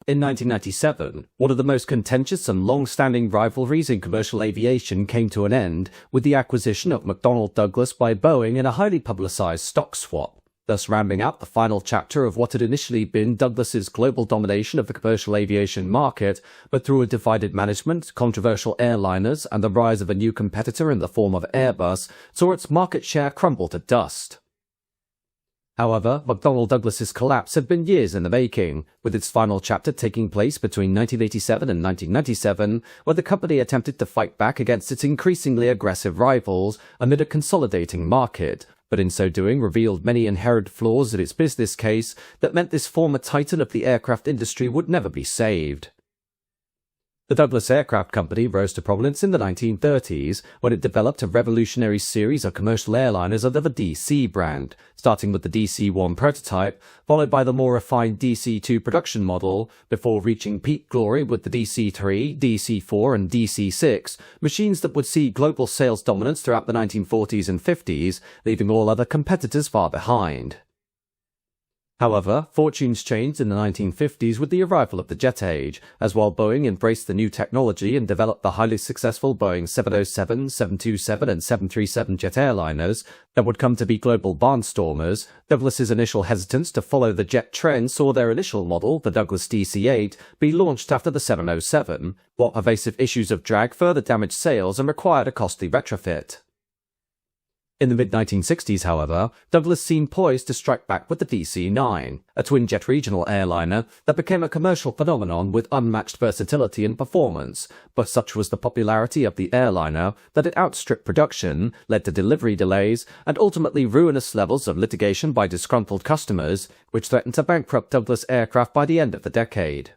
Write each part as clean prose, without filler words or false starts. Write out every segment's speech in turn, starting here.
In 1997, one of the most contentious and long-standing rivalries in commercial aviation came to an end with the acquisition of McDonnell Douglas by Boeing in a highly publicized stock swap, thus rounding out the final chapter of what had initially been Douglas's global domination of the commercial aviation market, but through a divided management, controversial airliners, and the rise of a new competitor in the form of Airbus, saw its market share crumble to dust. However, McDonnell Douglas's collapse had been years in the making, with its final chapter taking place between 1987 and 1997, where the company attempted to fight back against its increasingly aggressive rivals amid a consolidating market, but in so doing revealed many inherent flaws in its business case that meant this former titan of the aircraft industry would never be saved. The Douglas Aircraft Company rose to prominence in the 1930s when it developed a revolutionary series of commercial airliners under the DC brand, starting with the DC-1 prototype, followed by the more refined DC-2 production model, before reaching peak glory with the DC-3, DC-4 and DC-6, machines that would see global sales dominance throughout the 1940s and 50s, leaving all other competitors far behind. However, fortunes changed in the 1950s with the arrival of the jet age, as while Boeing embraced the new technology and developed the highly successful Boeing 707, 727 and 737 jet airliners that would come to be global barnstormers, Douglas's initial hesitance to follow the jet trend saw their initial model, the Douglas DC-8, be launched after the 707, while pervasive issues of drag further damaged sales and required a costly retrofit. In the mid-1960s, however, Douglas seemed poised to strike back with the DC-9, a twin-jet regional airliner that became a commercial phenomenon with unmatched versatility and performance, but such was the popularity of the airliner that it outstripped production, led to delivery delays, and ultimately ruinous levels of litigation by disgruntled customers, which threatened to bankrupt Douglas Aircraft by the end of the decade.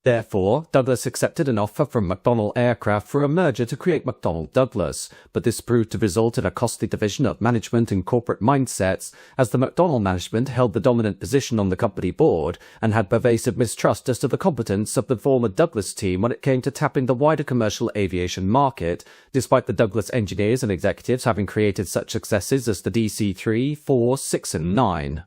Therefore, Douglas accepted an offer from McDonnell Aircraft for a merger to create McDonnell Douglas, but this proved to result in a costly division of management and corporate mindsets, as the McDonnell management held the dominant position on the company board and had pervasive mistrust as to the competence of the former Douglas team when it came to tapping the wider commercial aviation market, despite the Douglas engineers and executives having created such successes as the DC-3, 4, 6 and 9.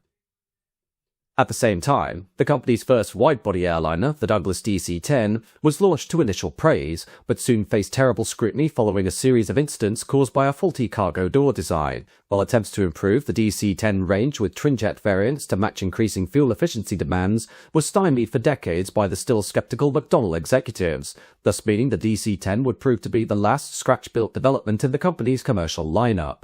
At the same time, the company's first wide-body airliner, the Douglas DC-10, was launched to initial praise, but soon faced terrible scrutiny following a series of incidents caused by a faulty cargo door design, while attempts to improve the DC-10 range with twin-jet variants to match increasing fuel efficiency demands were stymied for decades by the still skeptical McDonnell executives, thus meaning the DC-10 would prove to be the last scratch-built development in the company's commercial lineup.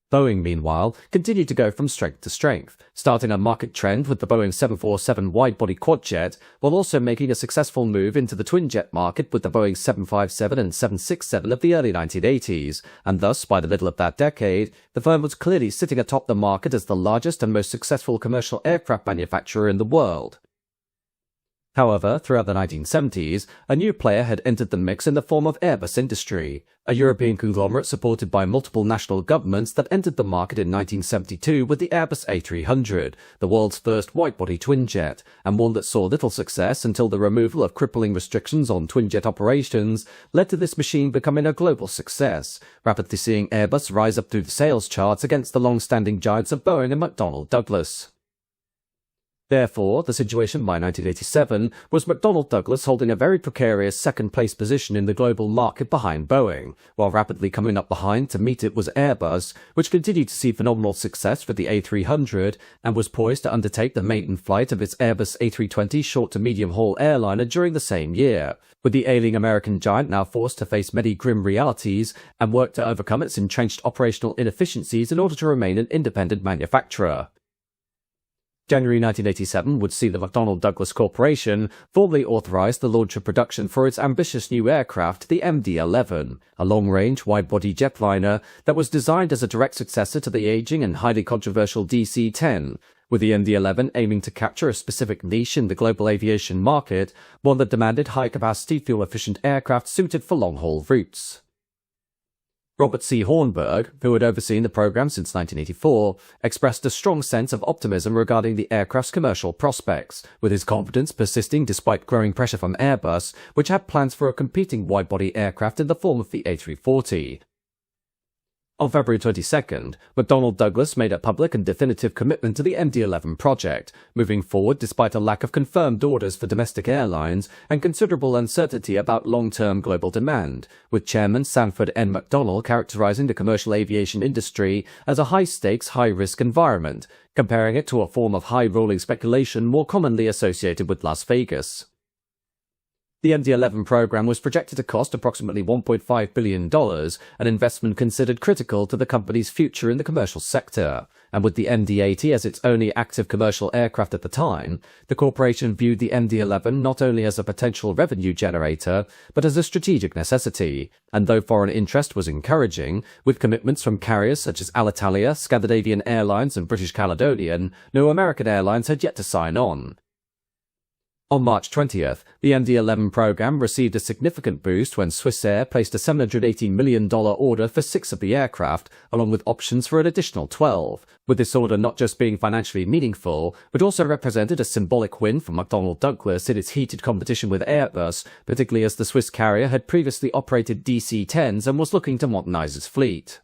Boeing, meanwhile, continued to go from strength to strength, starting a market trend with the Boeing 747 wide-body quad-jet, while also making a successful move into the twin-jet market with the Boeing 757 and 767 of the early 1980s, and thus, by the middle of that decade, the firm was clearly sitting atop the market as the largest and most successful commercial aircraft manufacturer in the world. However, throughout the 1970s, a new player had entered the mix in the form of Airbus Industry, a European conglomerate supported by multiple national governments that entered the market in 1972 with the Airbus A300, the world's first wide-body twin-jet, and one that saw little success until the removal of crippling restrictions on twin-jet operations led to this machine becoming a global success, rapidly seeing Airbus rise up through the sales charts against the long-standing giants of Boeing and McDonnell Douglas. Therefore, the situation by 1987 was McDonnell Douglas holding a very precarious second-place position in the global market behind Boeing, while rapidly coming up behind to meet it was Airbus, which continued to see phenomenal success with the A300 and was poised to undertake the maiden flight of its Airbus A320 short to medium-haul airliner during the same year, with the ailing American giant now forced to face many grim realities and work to overcome its entrenched operational inefficiencies in order to remain an independent manufacturer. January 1987 would see the McDonnell Douglas Corporation formally authorize the launch of production for its ambitious new aircraft, the MD-11, a long-range, wide-body jetliner that was designed as a direct successor to the aging and highly controversial DC-10, with the MD-11 aiming to capture a specific niche in the global aviation market, one that demanded high-capacity, fuel-efficient aircraft suited for long-haul routes. Robert C. Hornburg, who had overseen the program since 1984, expressed a strong sense of optimism regarding the aircraft's commercial prospects, with his confidence persisting despite growing pressure from Airbus, which had plans for a competing wide-body aircraft in the form of the A340. On February 22nd, McDonnell Douglas made a public and definitive commitment to the MD-11 project, moving forward despite a lack of confirmed orders for domestic airlines and considerable uncertainty about long-term global demand, with Chairman Sanford N. McDonnell characterizing the commercial aviation industry as a high-stakes, high-risk environment, comparing it to a form of high-rolling speculation more commonly associated with Las Vegas. The MD-11 program was projected to cost approximately $1.5 billion, an investment considered critical to the company's future in the commercial sector. And with the MD-80 as its only active commercial aircraft at the time, the corporation viewed the MD-11 not only as a potential revenue generator, but as a strategic necessity. And though foreign interest was encouraging, with commitments from carriers such as Alitalia, Scandinavian Airlines and British Caledonian, no American airlines had yet to sign on. On March 20th, the MD-11 program received a significant boost when Swissair placed a $718 million order for 6 of the aircraft, along with options for an additional 12, with this order not just being financially meaningful, but also represented a symbolic win for McDonnell Douglas in its heated competition with Airbus, particularly as the Swiss carrier had previously operated DC-10s and was looking to modernize its fleet.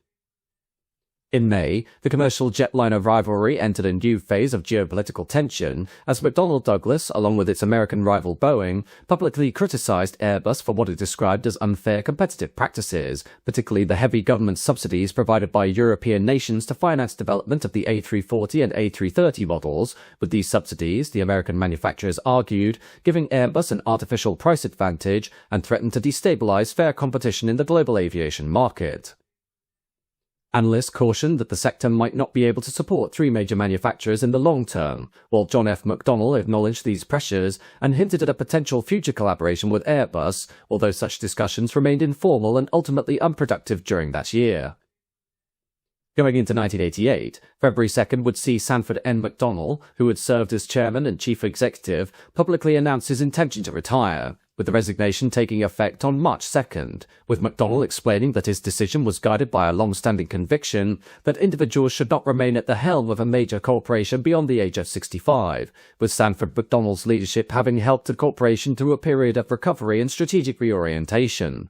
In May, the commercial jetliner rivalry entered a new phase of geopolitical tension as McDonnell Douglas, along with its American rival Boeing, publicly criticized Airbus for what it described as unfair competitive practices, particularly the heavy government subsidies provided by European nations to finance development of the A340 and A330 models. With these subsidies, the American manufacturers argued, giving Airbus an artificial price advantage and threatened to destabilize fair competition in the global aviation market. Analysts cautioned that the sector might not be able to support 3 major manufacturers in the long term, while John F. McDonnell acknowledged these pressures and hinted at a potential future collaboration with Airbus, although such discussions remained informal and ultimately unproductive during that year. Going into 1988, February 2nd would see Sanford N. McDonnell, who had served as chairman and chief executive, publicly announce his intention to retire, with the resignation taking effect on March 2nd, with McDonnell explaining that his decision was guided by a long-standing conviction that individuals should not remain at the helm of a major corporation beyond the age of 65, with Sanford McDonnell's leadership having helped the corporation through a period of recovery and strategic reorientation.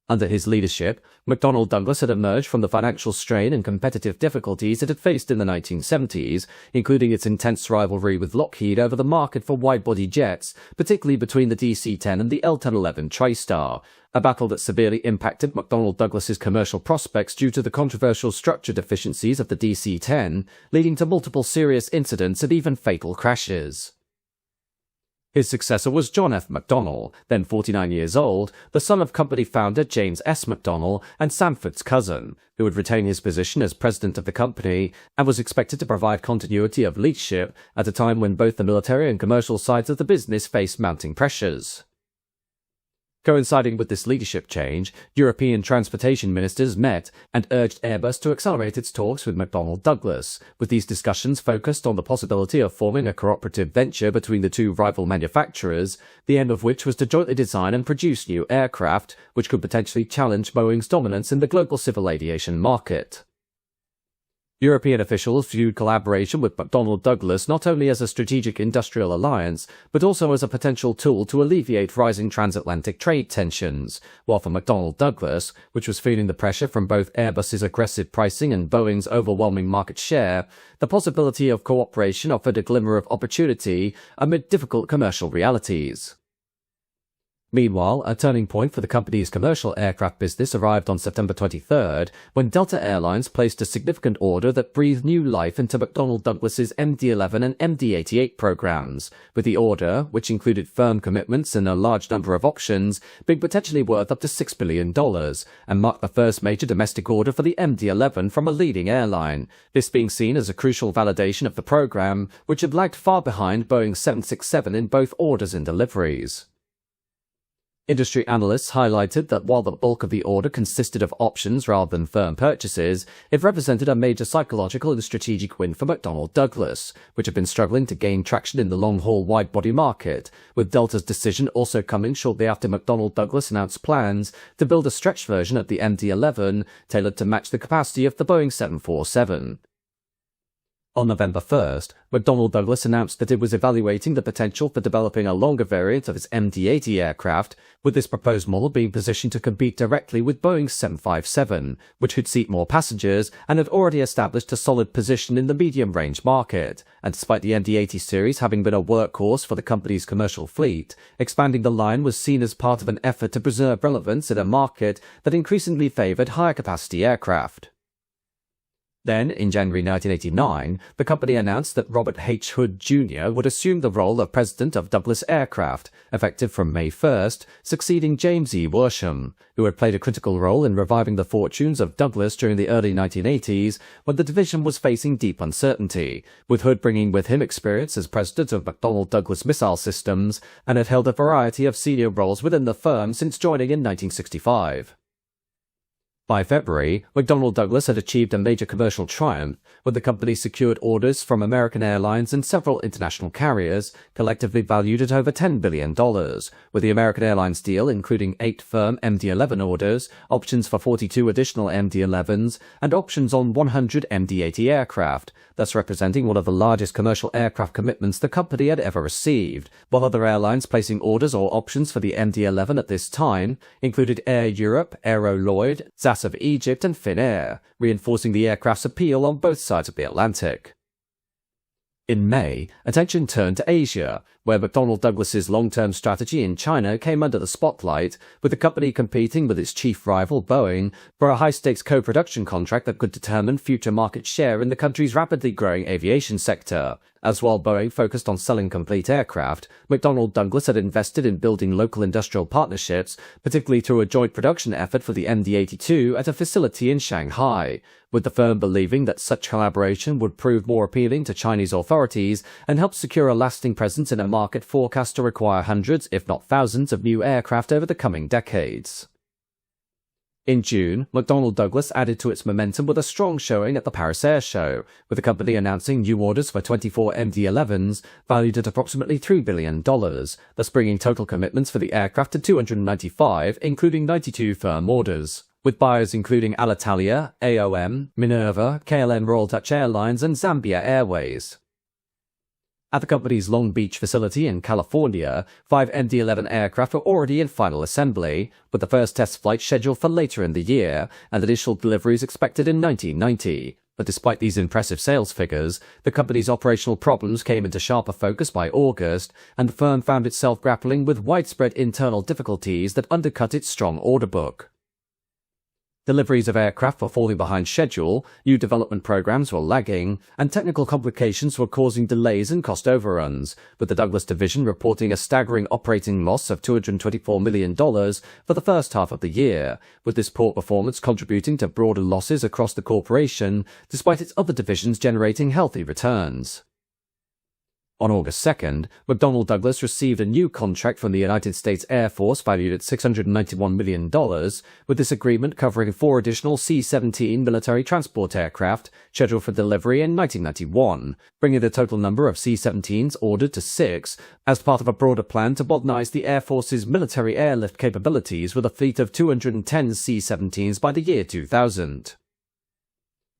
Under his leadership, McDonnell Douglas had emerged from the financial strain and competitive difficulties it had faced in the 1970s, including its intense rivalry with Lockheed over the market for wide-body jets, particularly between the DC-10 and the L-1011 TriStar, a battle that severely impacted McDonnell Douglas's commercial prospects due to the controversial structure deficiencies of the DC-10, leading to multiple serious incidents and even fatal crashes. His successor was John F. McDonnell, then 49 years old, the son of company founder James S. McDonnell and Sanford's cousin, who would retain his position as president of the company and was expected to provide continuity of leadership at a time when both the military and commercial sides of the business faced mounting pressures. Coinciding with this leadership change, European transportation ministers met and urged Airbus to accelerate its talks with McDonnell Douglas, with these discussions focused on the possibility of forming a cooperative venture between the 2 rival manufacturers, the aim of which was to jointly design and produce new aircraft, which could potentially challenge Boeing's dominance in the global civil aviation market. European officials viewed collaboration with McDonnell Douglas not only as a strategic industrial alliance, but also as a potential tool to alleviate rising transatlantic trade tensions, while for McDonnell Douglas, which was feeling the pressure from both Airbus's aggressive pricing and Boeing's overwhelming market share, the possibility of cooperation offered a glimmer of opportunity amid difficult commercial realities. Meanwhile, a turning point for the company's commercial aircraft business arrived on September 23rd, when Delta Airlines placed a significant order that breathed new life into McDonnell Douglas's MD-11 and MD-88 programs, with the order, which included firm commitments and a large number of options, being potentially worth up to $6 billion, and marked the first major domestic order for the MD-11 from a leading airline, this being seen as a crucial validation of the program, which had lagged far behind Boeing's 767 in both orders and deliveries. Industry analysts highlighted that while the bulk of the order consisted of options rather than firm purchases, it represented a major psychological and strategic win for McDonnell Douglas, which had been struggling to gain traction in the long-haul wide-body market, with Delta's decision also coming shortly after McDonnell Douglas announced plans to build a stretch version of the MD-11 tailored to match the capacity of the Boeing 747. On November 1st, McDonnell Douglas announced that it was evaluating the potential for developing a longer variant of its MD-80 aircraft, with this proposed model being positioned to compete directly with Boeing's 757, which could seat more passengers and had already established a solid position in the medium-range market. And despite the MD-80 series having been a workhorse for the company's commercial fleet, expanding the line was seen as part of an effort to preserve relevance in a market that increasingly favored higher-capacity aircraft. Then, in January 1989, the company announced that Robert H. Hood Jr. would assume the role of president of Douglas Aircraft, effective from May 1st, succeeding James E. Worsham, who had played a critical role in reviving the fortunes of Douglas during the early 1980s when the division was facing deep uncertainty, with Hood bringing with him experience as president of McDonnell Douglas Missile Systems and had held a variety of senior roles within the firm since joining in 1965. By February, McDonnell Douglas had achieved a major commercial triumph when the company secured orders from American Airlines and several international carriers, collectively valued at over $10 billion, with the American Airlines deal including 8 firm MD-11 orders, options for 42 additional MD-11s, and options on 100 MD-80 aircraft, thus representing one of the largest commercial aircraft commitments the company had ever received, while other airlines placing orders or options for the MD-11 at this time included Air Europe, Aero Lloyd, SAS of Egypt and Finnair, reinforcing the aircraft's appeal on both sides of the Atlantic. In May, attention turned to Asia, where McDonnell Douglas's long-term strategy in China came under the spotlight, with the company competing with its chief rival Boeing for a high-stakes co-production contract that could determine future market share in the country's rapidly growing aviation sector. As while Boeing focused on selling complete aircraft, McDonnell Douglas had invested in building local industrial partnerships, particularly through a joint production effort for the MD-82 at a facility in Shanghai, with the firm believing that such collaboration would prove more appealing to Chinese authorities and help secure a lasting presence in a market forecast to require hundreds, if not thousands, of new aircraft over the coming decades. In June, McDonnell Douglas added to its momentum with a strong showing at the Paris Air Show, with the company announcing new orders for 24 MD-11s, valued at approximately $3 billion, thus bringing total commitments for the aircraft to 295, including 92 firm orders, with buyers including Alitalia, AOM, Minerva, KLM Royal Dutch Airlines, and Zambia Airways. At the company's Long Beach facility in California, 5 MD-11 aircraft were already in final assembly, with the first test flight scheduled for later in the year, and initial deliveries expected in 1990. But despite these impressive sales figures, the company's operational problems came into sharper focus by August, and the firm found itself grappling with widespread internal difficulties that undercut its strong order book. Deliveries of aircraft were falling behind schedule, new development programs were lagging, and technical complications were causing delays and cost overruns, with the Douglas division reporting a staggering operating loss of $224 million for the first half of the year, with this poor performance contributing to broader losses across the corporation, despite its other divisions generating healthy returns. On August 2nd, McDonnell Douglas received a new contract from the United States Air Force valued at $691 million, with this agreement covering 4 additional C-17 military transport aircraft scheduled for delivery in 1991, bringing the total number of C-17s ordered to 6, as part of a broader plan to modernize the Air Force's military airlift capabilities with a fleet of 210 C-17s by the year 2000.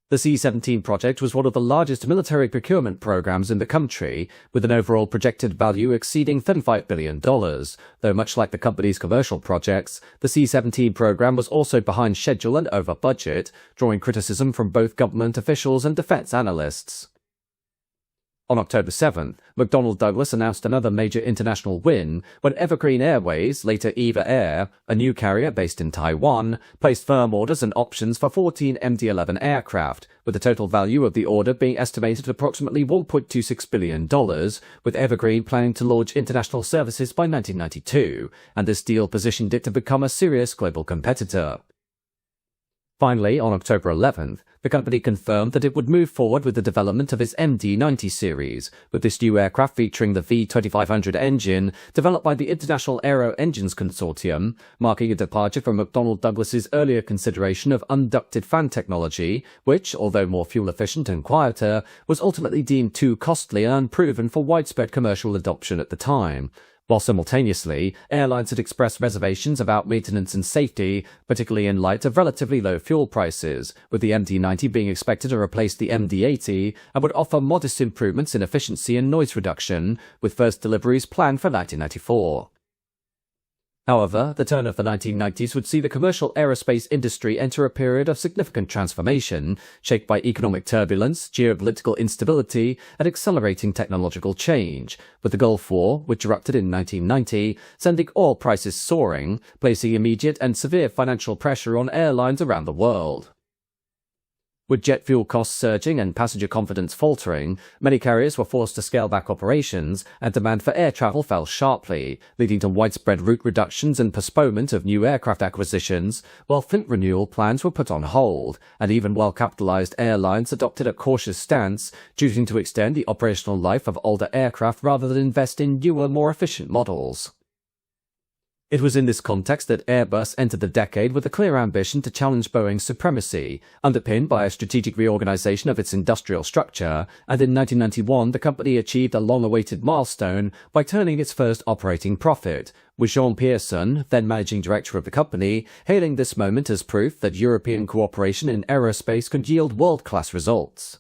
The C-17 project was one of the largest military procurement programs in the country, with an overall projected value exceeding $35 billion, though much like the company's commercial projects, the C-17 program was also behind schedule and over budget, drawing criticism from both government officials and defense analysts. On October 7th, McDonnell Douglas announced another major international win when Evergreen Airways, later EVA Air, a new carrier based in Taiwan, placed firm orders and options for 14 MD-11 aircraft, with the total value of the order being estimated at approximately $1.26 billion, with Evergreen planning to launch international services by 1992, and this deal positioned it to become a serious global competitor. Finally, on October 11th, the company confirmed that it would move forward with the development of its MD-90 series, with this new aircraft featuring the V2500 engine developed by the International Aero Engines Consortium, marking a departure from McDonnell Douglas's earlier consideration of unducted fan technology, which, although more fuel-efficient and quieter, was ultimately deemed too costly and unproven for widespread commercial adoption at the time. while simultaneously, airlines had expressed reservations about maintenance and safety, particularly in light of relatively low fuel prices, with the MD-90 being expected to replace the MD-80 and would offer modest improvements in efficiency and noise reduction, with first deliveries planned for 1994. However, the turn of the 1990s would see the commercial aerospace industry enter a period of significant transformation, shaped by economic turbulence, geopolitical instability, and accelerating technological change, with the Gulf War, which erupted in 1990, sending oil prices soaring, placing immediate and severe financial pressure on airlines around the world. With jet fuel costs surging and passenger confidence faltering, many carriers were forced to scale back operations, and demand for air travel fell sharply, leading to widespread route reductions and postponement of new aircraft acquisitions, while fleet renewal plans were put on hold, and even well-capitalized airlines adopted a cautious stance, choosing to extend the operational life of older aircraft rather than invest in newer, more efficient models. It was in this context that Airbus entered the decade with a clear ambition to challenge Boeing's supremacy, underpinned by a strategic reorganization of its industrial structure, and in 1991 the company achieved a long-awaited milestone by turning its first operating profit, with Jean Pierson, then managing director of the company, hailing this moment as proof that European cooperation in aerospace could yield world-class results.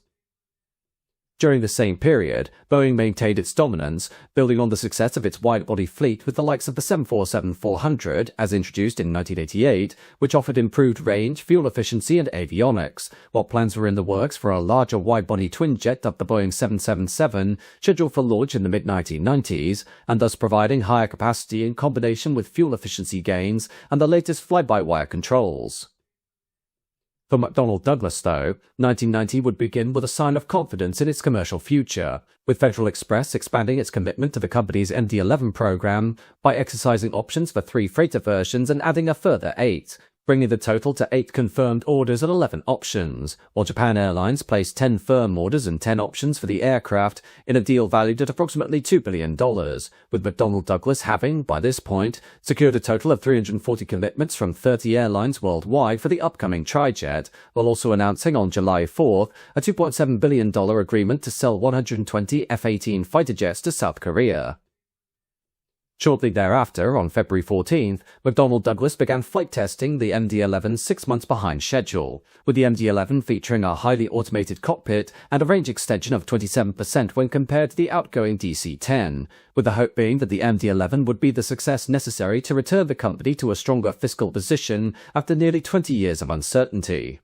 During the same period, Boeing maintained its dominance, building on the success of its wide-body fleet with the likes of the 747-400, as introduced in 1988, which offered improved range, fuel efficiency and avionics, while plans were in the works for a larger wide-body twin-jet dubbed the Boeing 777, scheduled for launch in the mid-1990s, and thus providing higher capacity in combination with fuel efficiency gains and the latest fly-by-wire controls. For McDonnell Douglas, though, 1990 would begin with a sign of confidence in its commercial future, with Federal Express expanding its commitment to the company's MD-11 program by exercising options for 3 freighter versions and adding a further 8, bringing the total to 8 confirmed orders and 11 options, while Japan Airlines placed 10 firm orders and 10 options for the aircraft in a deal valued at approximately $2 billion, with McDonnell Douglas having, by this point, secured a total of 340 commitments from 30 airlines worldwide for the upcoming trijet, while also announcing on July 4th a $2.7 billion agreement to sell 120 F-18 fighter jets to South Korea. Shortly thereafter, on February 14th, McDonnell Douglas began flight testing the MD-11 6 months behind schedule, with the MD-11 featuring a highly automated cockpit and a range extension of 27% when compared to the outgoing DC-10, with the hope being that the MD-11 would be the success necessary to return the company to a stronger fiscal position after nearly 20 years of uncertainty.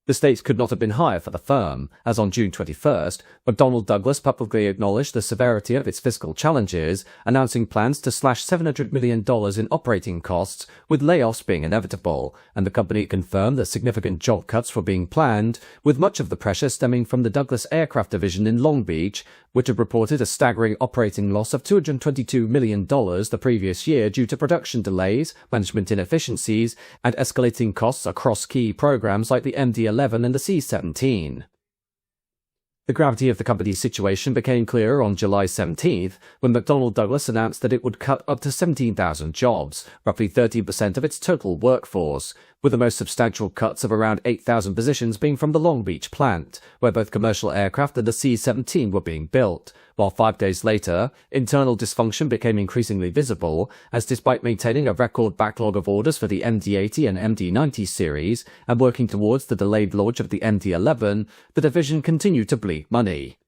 The stakes could not have been higher for the firm, as on June 21st, McDonnell Douglas publicly acknowledged the severity of its fiscal challenges, announcing plans to slash $700 million in operating costs, with layoffs being inevitable, and the company confirmed that significant job cuts were being planned, with much of the pressure stemming from the Douglas Aircraft Division in Long Beach, which had reported a staggering operating loss of $222 million the previous year due to production delays, management inefficiencies, and escalating costs across key programs like the MD-11 and the C-17. The gravity of the company's situation became clearer on July 17th, when McDonnell Douglas announced that it would cut up to 17,000 jobs, roughly 13% of its total workforce, with the most substantial cuts of around 8,000 positions being from the Long Beach plant, where both commercial aircraft and the C-17 were being built, while 5 days later, internal dysfunction became increasingly visible, as despite maintaining a record backlog of orders for the MD-80 and MD-90 series, and working towards the delayed launch of the MD-11, the division continued to bleed money.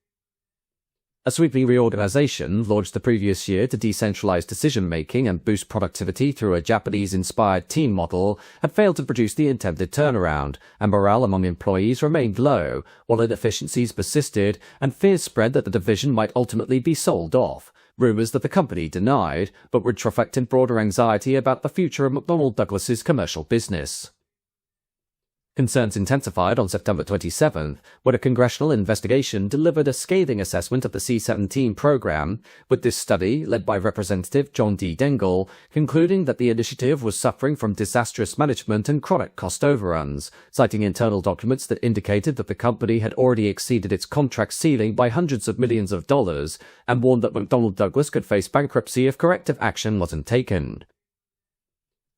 A sweeping reorganization, launched the previous year to decentralize decision-making and boost productivity through a Japanese-inspired team model, had failed to produce the intended turnaround, and morale among employees remained low, while inefficiencies persisted and fears spread that the division might ultimately be sold off, rumors that the company denied, but which reflected broader anxiety about the future of McDonnell Douglas's commercial business. Concerns intensified on September 27th, when a congressional investigation delivered a scathing assessment of the C-17 program, with this study, led by Representative John D. Dingell, concluding that the initiative was suffering from disastrous management and chronic cost overruns, citing internal documents that indicated that the company had already exceeded its contract ceiling by hundreds of millions of dollars, and warned that McDonnell Douglas could face bankruptcy if corrective action wasn't taken.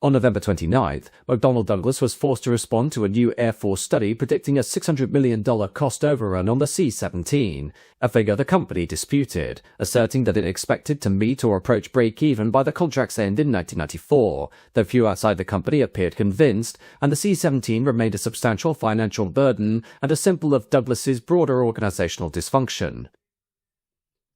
On November 29th, McDonnell Douglas was forced to respond to a new Air Force study predicting a $600 million cost overrun on the C-17, a figure the company disputed, asserting that it expected to meet or approach break-even by the contract's end in 1994, though few outside the company appeared convinced, and the C-17 remained a substantial financial burden and a symbol of Douglas's broader organizational dysfunction.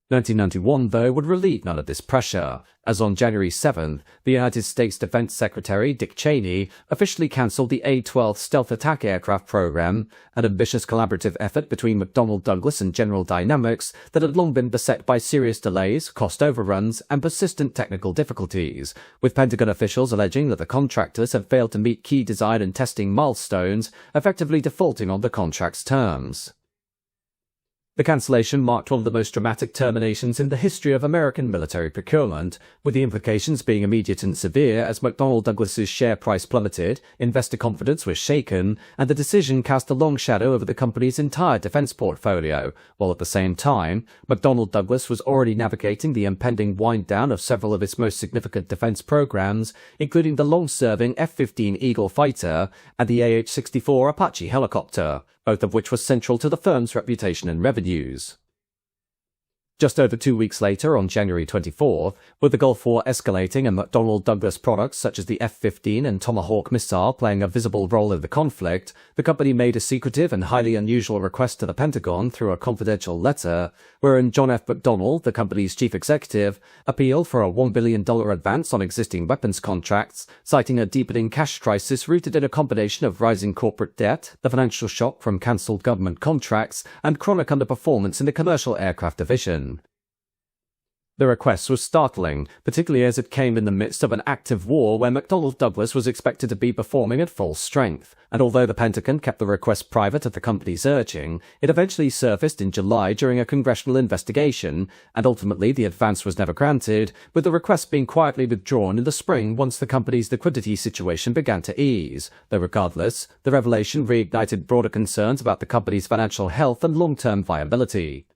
1991, though, would relieve none of this pressure, as on January 7th, the United States Defense Secretary Dick Cheney officially cancelled the A-12 stealth attack aircraft program, an ambitious collaborative effort between McDonnell Douglas and General Dynamics that had long been beset by serious delays, cost overruns, and persistent technical difficulties, with Pentagon officials alleging that the contractors had failed to meet key design and testing milestones, effectively defaulting on the contract's terms. The cancellation marked one of the most dramatic terminations in the history of American military procurement, with the implications being immediate and severe as McDonnell Douglas's share price plummeted, investor confidence was shaken, and the decision cast a long shadow over the company's entire defense portfolio, while at the same time, McDonnell Douglas was already navigating the impending wind-down of several of its most significant defense programs, including the long-serving F-15 Eagle fighter and the AH-64 Apache helicopter, both of which were central to the firm's reputation and revenues. Just over 2 weeks later, on January 24th, with the Gulf War escalating and McDonnell Douglas products such as the F-15 and Tomahawk missile playing a visible role in the conflict, the company made a secretive and highly unusual request to the Pentagon through a confidential letter, wherein John F. McDonnell, the company's chief executive, appealed for a $1 billion advance on existing weapons contracts, citing a deepening cash crisis rooted in a combination of rising corporate debt, the financial shock from cancelled government contracts, and chronic underperformance in the commercial aircraft division. The request was startling, particularly as it came in the midst of an active war where McDonnell Douglas was expected to be performing at full strength, and although the Pentagon kept the request private at the company's urging, it eventually surfaced in July during a congressional investigation, and ultimately the advance was never granted, with the request being quietly withdrawn in the spring once the company's liquidity situation began to ease, though regardless, the revelation reignited broader concerns about the company's financial health and long-term viability.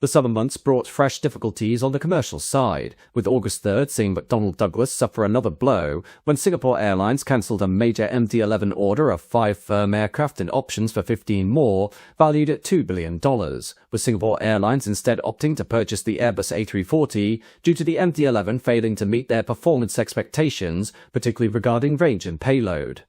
The summer months brought fresh difficulties on the commercial side, with August 3rd seeing McDonnell Douglas suffer another blow when Singapore Airlines cancelled a major MD-11 order of 5 firm aircraft and options for 15 more, valued at $2 billion, with Singapore Airlines instead opting to purchase the Airbus A340 due to the MD-11 failing to meet their performance expectations, particularly regarding range and payload.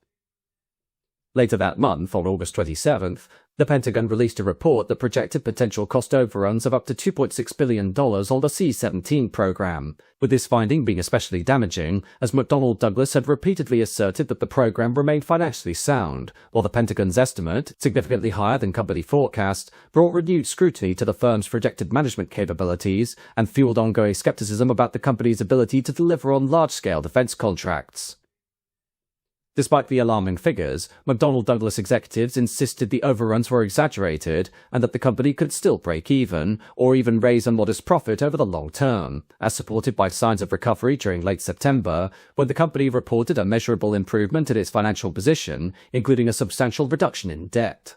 Later that month, on August 27th, the Pentagon released a report that projected potential cost overruns of up to $2.6 billion on the C-17 program, with this finding being especially damaging, as McDonnell Douglas had repeatedly asserted that the program remained financially sound, while the Pentagon's estimate, significantly higher than company forecast, brought renewed scrutiny to the firm's projected management capabilities and fueled ongoing skepticism about the company's ability to deliver on large-scale defense contracts. Despite the alarming figures, McDonnell Douglas executives insisted the overruns were exaggerated and that the company could still break even, or even raise a modest profit over the long term, as supported by signs of recovery during late September, when the company reported a measurable improvement in its financial position, including a substantial reduction in debt.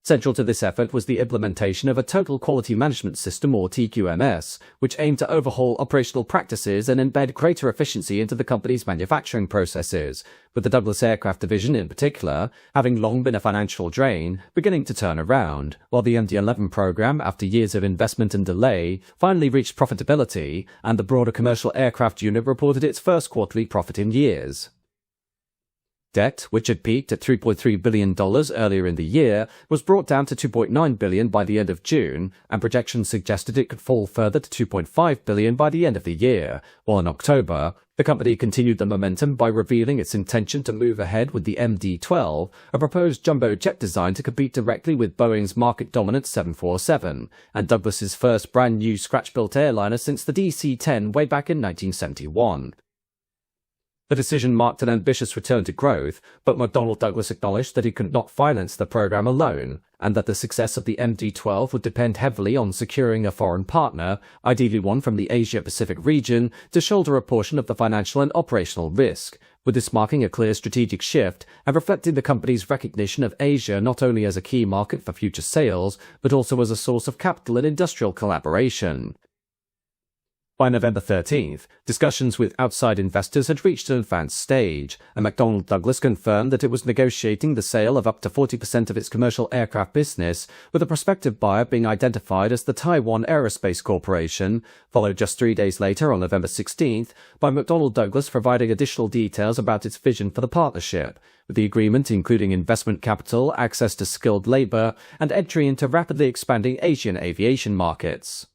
Central to this effort was the implementation of a Total Quality Management System, or TQMS, which aimed to overhaul operational practices and embed greater efficiency into the company's manufacturing processes, with the Douglas Aircraft Division in particular, having long been a financial drain, beginning to turn around, while the MD-11 program, after years of investment and delay, finally reached profitability, and the broader commercial aircraft unit reported its first quarterly profit in years. Debt, which had peaked at $3.3 billion earlier in the year, was brought down to $2.9 billion by the end of June, and projections suggested it could fall further to $2.5 billion by the end of the year, while in October, the company continued the momentum by revealing its intention to move ahead with the MD-12, a proposed jumbo jet design to compete directly with Boeing's market-dominant 747, and Douglas's first brand-new scratch-built airliner since the DC-10 way back in 1971. The decision marked an ambitious return to growth, but McDonnell Douglas acknowledged that he could not finance the program alone, and that the success of the MD-12 would depend heavily on securing a foreign partner, ideally one from the Asia-Pacific region, to shoulder a portion of the financial and operational risk, with this marking a clear strategic shift and reflecting the company's recognition of Asia not only as a key market for future sales, but also as a source of capital and industrial collaboration. By November 13th, discussions with outside investors had reached an advanced stage, and McDonnell Douglas confirmed that it was negotiating the sale of up to 40% of its commercial aircraft business, with a prospective buyer being identified as the Taiwan Aerospace Corporation, followed just 3 days later on November 16th by McDonnell Douglas providing additional details about its vision for the partnership, with the agreement including investment capital, access to skilled labor, and entry into rapidly expanding Asian aviation markets.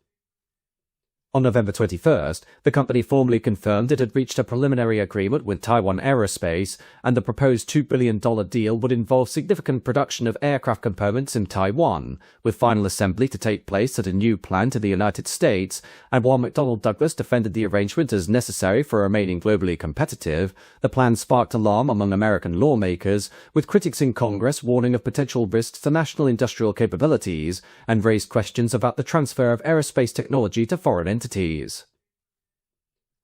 On November 21st, the company formally confirmed it had reached a preliminary agreement with Taiwan Aerospace, and the proposed $2 billion deal would involve significant production of aircraft components in Taiwan, with final assembly to take place at a new plant in the United States. And while McDonnell Douglas defended the arrangement as necessary for remaining globally competitive, the plan sparked alarm among American lawmakers, with critics in Congress warning of potential risks to national industrial capabilities and raised questions about the transfer of aerospace technology to foreign entities.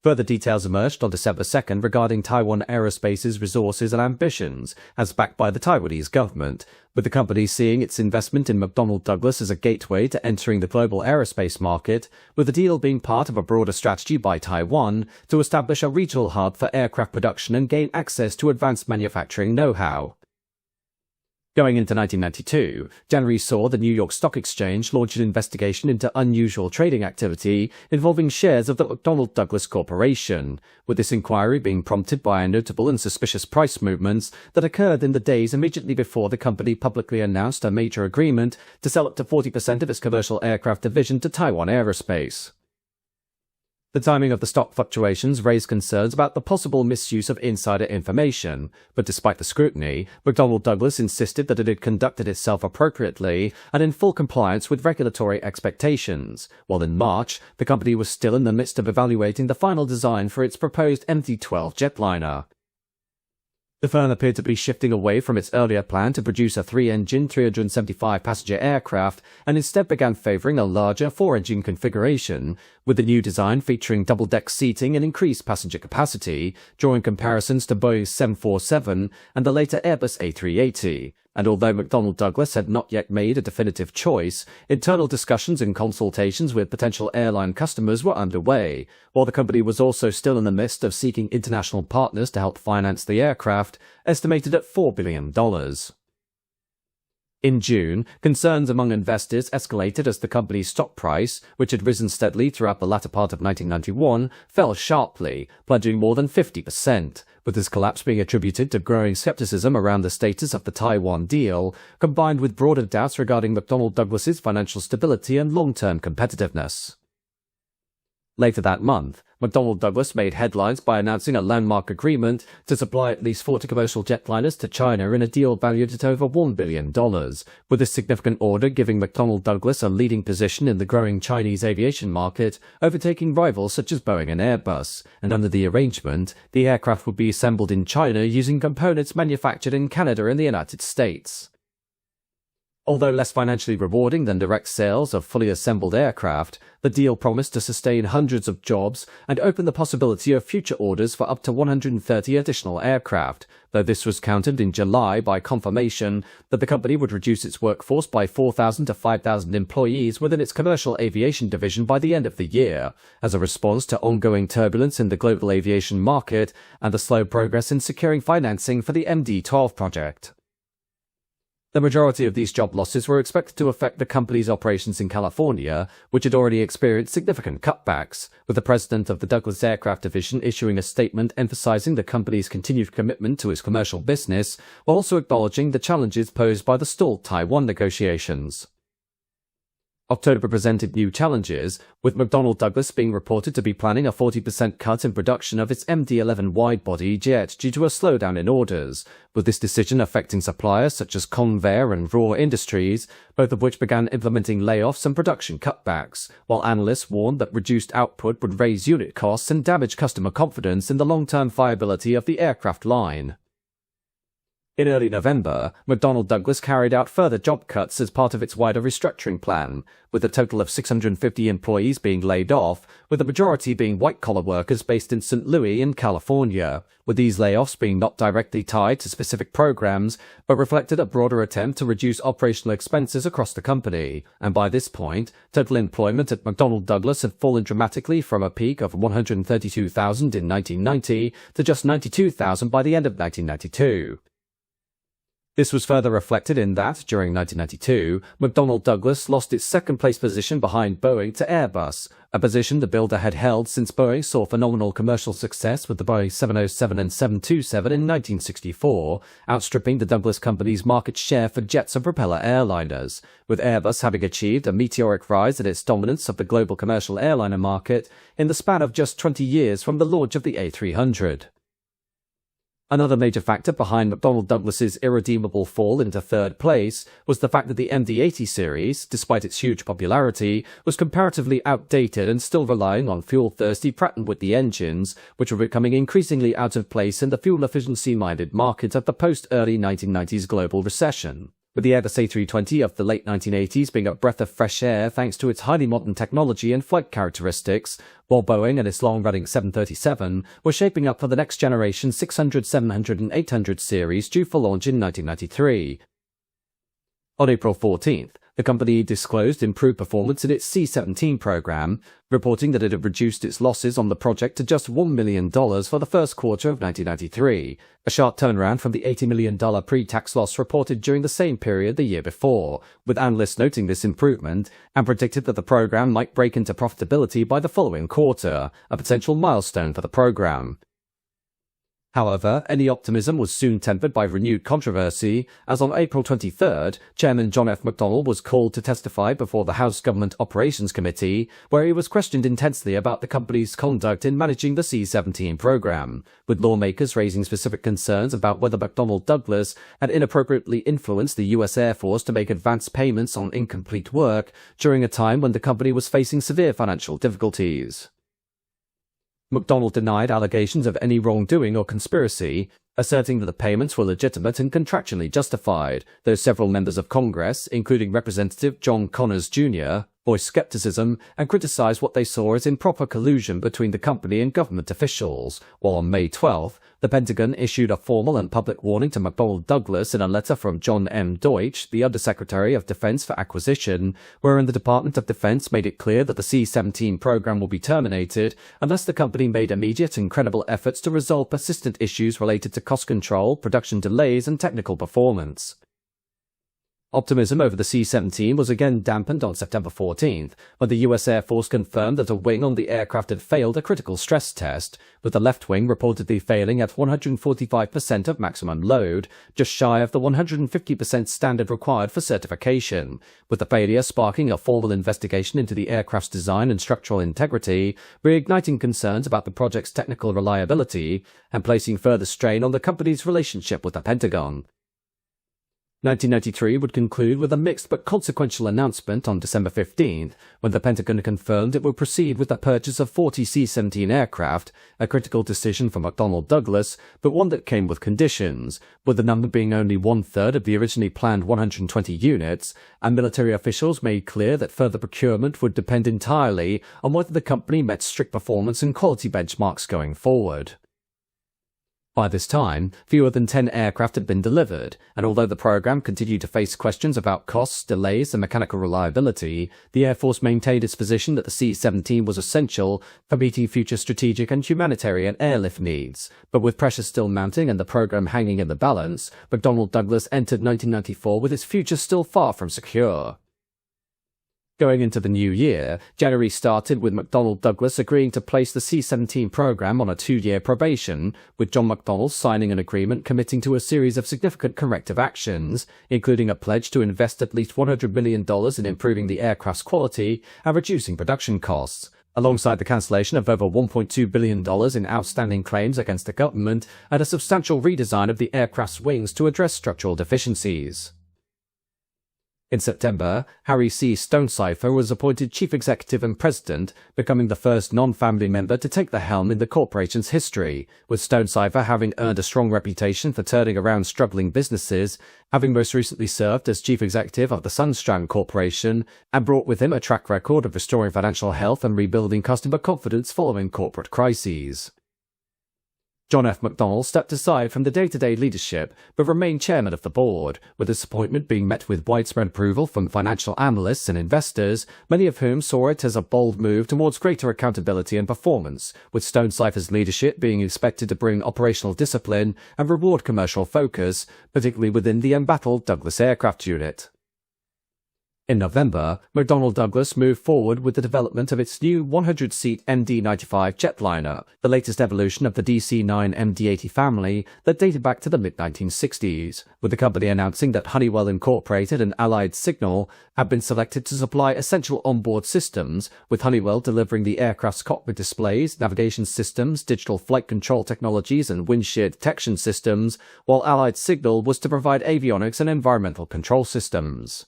Further details emerged on December 2nd regarding Taiwan Aerospace's resources and ambitions, as backed by the Taiwanese government, with the company seeing its investment in McDonnell Douglas as a gateway to entering the global aerospace market, with the deal being part of a broader strategy by Taiwan to establish a regional hub for aircraft production and gain access to advanced manufacturing know-how. Going into 1992, January saw the New York Stock Exchange launch an investigation into unusual trading activity involving shares of the McDonnell Douglas Corporation, with this inquiry being prompted by notable and suspicious price movements that occurred in the days immediately before the company publicly announced a major agreement to sell up to 40% of its commercial aircraft division to Taiwan Aerospace. The timing of the stock fluctuations raised concerns about the possible misuse of insider information, but despite the scrutiny, McDonnell Douglas insisted that it had conducted itself appropriately and in full compliance with regulatory expectations, while in March, the company was still in the midst of evaluating the final design for its proposed MD-12 jetliner. The firm appeared to be shifting away from its earlier plan to produce a 3-engine, 375-passenger aircraft and instead began favoring a larger 4-engine configuration, with the new design featuring double-deck seating and increased passenger capacity, drawing comparisons to Boeing's 747 and the later Airbus A380. And although McDonnell Douglas had not yet made a definitive choice, internal discussions and consultations with potential airline customers were underway, while the company was also still in the midst of seeking international partners to help finance the aircraft, estimated at $4 billion. In June, concerns among investors escalated as the company's stock price, which had risen steadily throughout the latter part of 1991, fell sharply, plunging more than 50%, with this collapse being attributed to growing skepticism around the status of the Taiwan deal, combined with broader doubts regarding McDonnell Douglas's financial stability and long-term competitiveness. Later that month, McDonnell Douglas made headlines by announcing a landmark agreement to supply at least 40 commercial jetliners to China in a deal valued at over $1 billion, with this significant order giving McDonnell Douglas a leading position in the growing Chinese aviation market, overtaking rivals such as Boeing and Airbus, and under the arrangement, the aircraft would be assembled in China using components manufactured in Canada and the United States. Although less financially rewarding than direct sales of fully assembled aircraft, the deal promised to sustain hundreds of jobs and open the possibility of future orders for up to 130 additional aircraft, though this was countered in July by confirmation that the company would reduce its workforce by 4,000 to 5,000 employees within its commercial aviation division by the end of the year, as a response to ongoing turbulence in the global aviation market and the slow progress in securing financing for the MD-12 project. The majority of these job losses were expected to affect the company's operations in California, which had already experienced significant cutbacks, with the president of the Douglas Aircraft Division issuing a statement emphasizing the company's continued commitment to its commercial business, while also acknowledging the challenges posed by the stalled Taiwan negotiations. October presented new challenges, with McDonnell Douglas being reported to be planning a 40% cut in production of its MD-11 wide-body jet due to a slowdown in orders, with this decision affecting suppliers such as Convair and Raw Industries, both of which began implementing layoffs and production cutbacks, while analysts warned that reduced output would raise unit costs and damage customer confidence in the long-term viability of the aircraft line. In early November, McDonnell Douglas carried out further job cuts as part of its wider restructuring plan, with a total of 650 employees being laid off, with the majority being white-collar workers based in St. Louis in California, with these layoffs being not directly tied to specific programs, but reflected a broader attempt to reduce operational expenses across the company. And by this point, total employment at McDonnell Douglas had fallen dramatically from a peak of 132,000 in 1990 to just 92,000 by the end of 1992. This was further reflected in that, during 1992, McDonnell Douglas lost its second-place position behind Boeing to Airbus, a position the builder had held since Boeing saw phenomenal commercial success with the Boeing 707 and 727 in 1964, outstripping the Douglas company's market share for jets and propeller airliners, with Airbus having achieved a meteoric rise in its dominance of the global commercial airliner market in the span of just 20 years from the launch of the A300. Another major factor behind McDonnell Douglas's irredeemable fall into third place was the fact that the MD-80 series, despite its huge popularity, was comparatively outdated and still relying on fuel-thirsty Pratt & Whitney engines, which were becoming increasingly out of place in the fuel efficiency-minded market of the post-early 1990s global recession. With the Airbus A320 of the late 1980s being a breath of fresh air thanks to its highly modern technology and flight characteristics, while Boeing and its long-running 737 were shaping up for the next-generation 600, 700 and 800 series due for launch in 1993. On April 14th, the company disclosed improved performance in its C-17 program, reporting that it had reduced its losses on the project to just $1 million for the first quarter of 1993, a sharp turnaround from the $80 million pre-tax loss reported during the same period the year before, with analysts noting this improvement and predicted that the program might break into profitability by the following quarter, a potential milestone for the program. However, any optimism was soon tempered by renewed controversy, as on April 23rd, Chairman John F. McDonnell was called to testify before the House Government Operations Committee, where he was questioned intensely about the company's conduct in managing the C-17 program, with lawmakers raising specific concerns about whether McDonnell Douglas had inappropriately influenced the U.S. Air Force to make advance payments on incomplete work during a time when the company was facing severe financial difficulties. McDonnell denied allegations of any wrongdoing or conspiracy, asserting that the payments were legitimate and contractually justified, though several members of Congress, including Representative John Connors Jr., voiced skepticism and criticized what they saw as improper collusion between the company and government officials, while on May 12th, the Pentagon issued a formal and public warning to McDonnell Douglas in a letter from John M. Deutsch, the Undersecretary of Defense for Acquisition, wherein the Department of Defense made it clear that the C-17 program will be terminated unless the company made immediate and credible efforts to resolve persistent issues related to cost control, production delays, and technical performance. Optimism over the C-17 was again dampened on September 14th, when the U.S. Air Force confirmed that a wing on the aircraft had failed a critical stress test, with the left wing reportedly failing at 145% of maximum load, just shy of the 150% standard required for certification, with the failure sparking a formal investigation into the aircraft's design and structural integrity, reigniting concerns about the project's technical reliability, and placing further strain on the company's relationship with the Pentagon. 1993 would conclude with a mixed but consequential announcement on December 15th, when the Pentagon confirmed it would proceed with the purchase of 40 C-17 aircraft, a critical decision for McDonnell Douglas, but one that came with conditions, with the number being only one-third of the originally planned 120 units, and military officials made clear that further procurement would depend entirely on whether the company met strict performance and quality benchmarks going forward. By this time, fewer than 10 aircraft had been delivered, and although the program continued to face questions about costs, delays, and mechanical reliability, the Air Force maintained its position that the C-17 was essential for meeting future strategic and humanitarian airlift needs. But with pressure still mounting and the program hanging in the balance, McDonnell Douglas entered 1994 with its future still far from secure. Going into the new year, January started with McDonnell Douglas agreeing to place the C-17 program on a 2-year probation, with John McDonnell signing an agreement committing to a series of significant corrective actions, including a pledge to invest at least $100 million in improving the aircraft's quality and reducing production costs, alongside the cancellation of over $1.2 billion in outstanding claims against the government and a substantial redesign of the aircraft's wings to address structural deficiencies. In September, Harry C. Stonecipher was appointed chief executive and president, becoming the first non-family member to take the helm in the corporation's history, with Stonecipher having earned a strong reputation for turning around struggling businesses, having most recently served as chief executive of the Sunstrand Corporation, and brought with him a track record of restoring financial health and rebuilding customer confidence following corporate crises. John F. McDonnell stepped aside from the day-to-day leadership but remained chairman of the board, with this appointment being met with widespread approval from financial analysts and investors, many of whom saw it as a bold move towards greater accountability and performance, with Stonecipher's leadership being expected to bring operational discipline and reward commercial focus, particularly within the embattled Douglas aircraft unit. In November, McDonnell Douglas moved forward with the development of its new 100-seat MD-95 jetliner, the latest evolution of the DC-9 MD-80 family that dated back to the mid-1960s, with the company announcing that Honeywell Incorporated and Allied Signal had been selected to supply essential onboard systems, with Honeywell delivering the aircraft's cockpit displays, navigation systems, digital flight control technologies, and wind shear detection systems, while Allied Signal was to provide avionics and environmental control systems.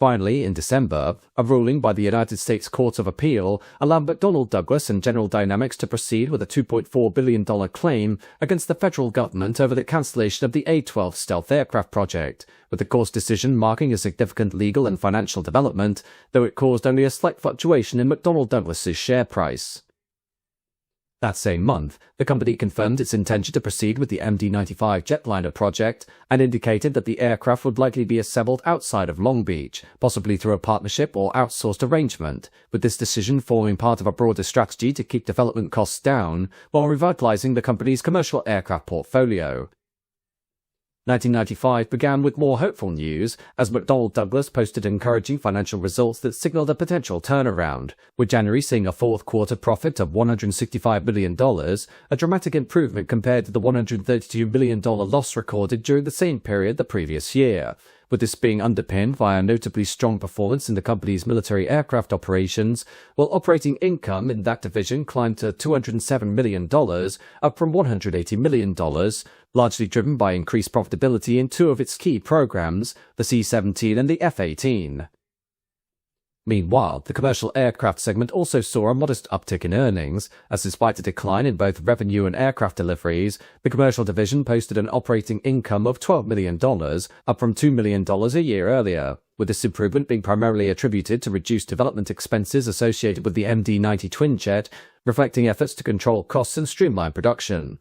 Finally, in December, a ruling by the United States Court of Appeal allowed McDonnell Douglas and General Dynamics to proceed with a $2.4 billion claim against the federal government over the cancellation of the A-12 stealth aircraft project, with the court's decision marking a significant legal and financial development, though it caused only a slight fluctuation in McDonnell Douglas's share price. That same month, the company confirmed its intention to proceed with the MD-95 jetliner project and indicated that the aircraft would likely be assembled outside of Long Beach, possibly through a partnership or outsourced arrangement, with this decision forming part of a broader strategy to keep development costs down while revitalizing the company's commercial aircraft portfolio. 1995 began with more hopeful news, as McDonnell Douglas posted encouraging financial results that signaled a potential turnaround, with January seeing a fourth-quarter profit of $165 million, a dramatic improvement compared to the $132 million loss recorded during the same period the previous year, with this being underpinned by a notably strong performance in the company's military aircraft operations, while operating income in that division climbed to $207 million, up from $180 million, largely driven by increased profitability in two of its key programs, the C-17 and the F-18. Meanwhile, the commercial aircraft segment also saw a modest uptick in earnings, as despite a decline in both revenue and aircraft deliveries, the commercial division posted an operating income of $12 million, up from $2 million a year earlier, with this improvement being primarily attributed to reduced development expenses associated with the MD-90 twinjet, reflecting efforts to control costs and streamline production.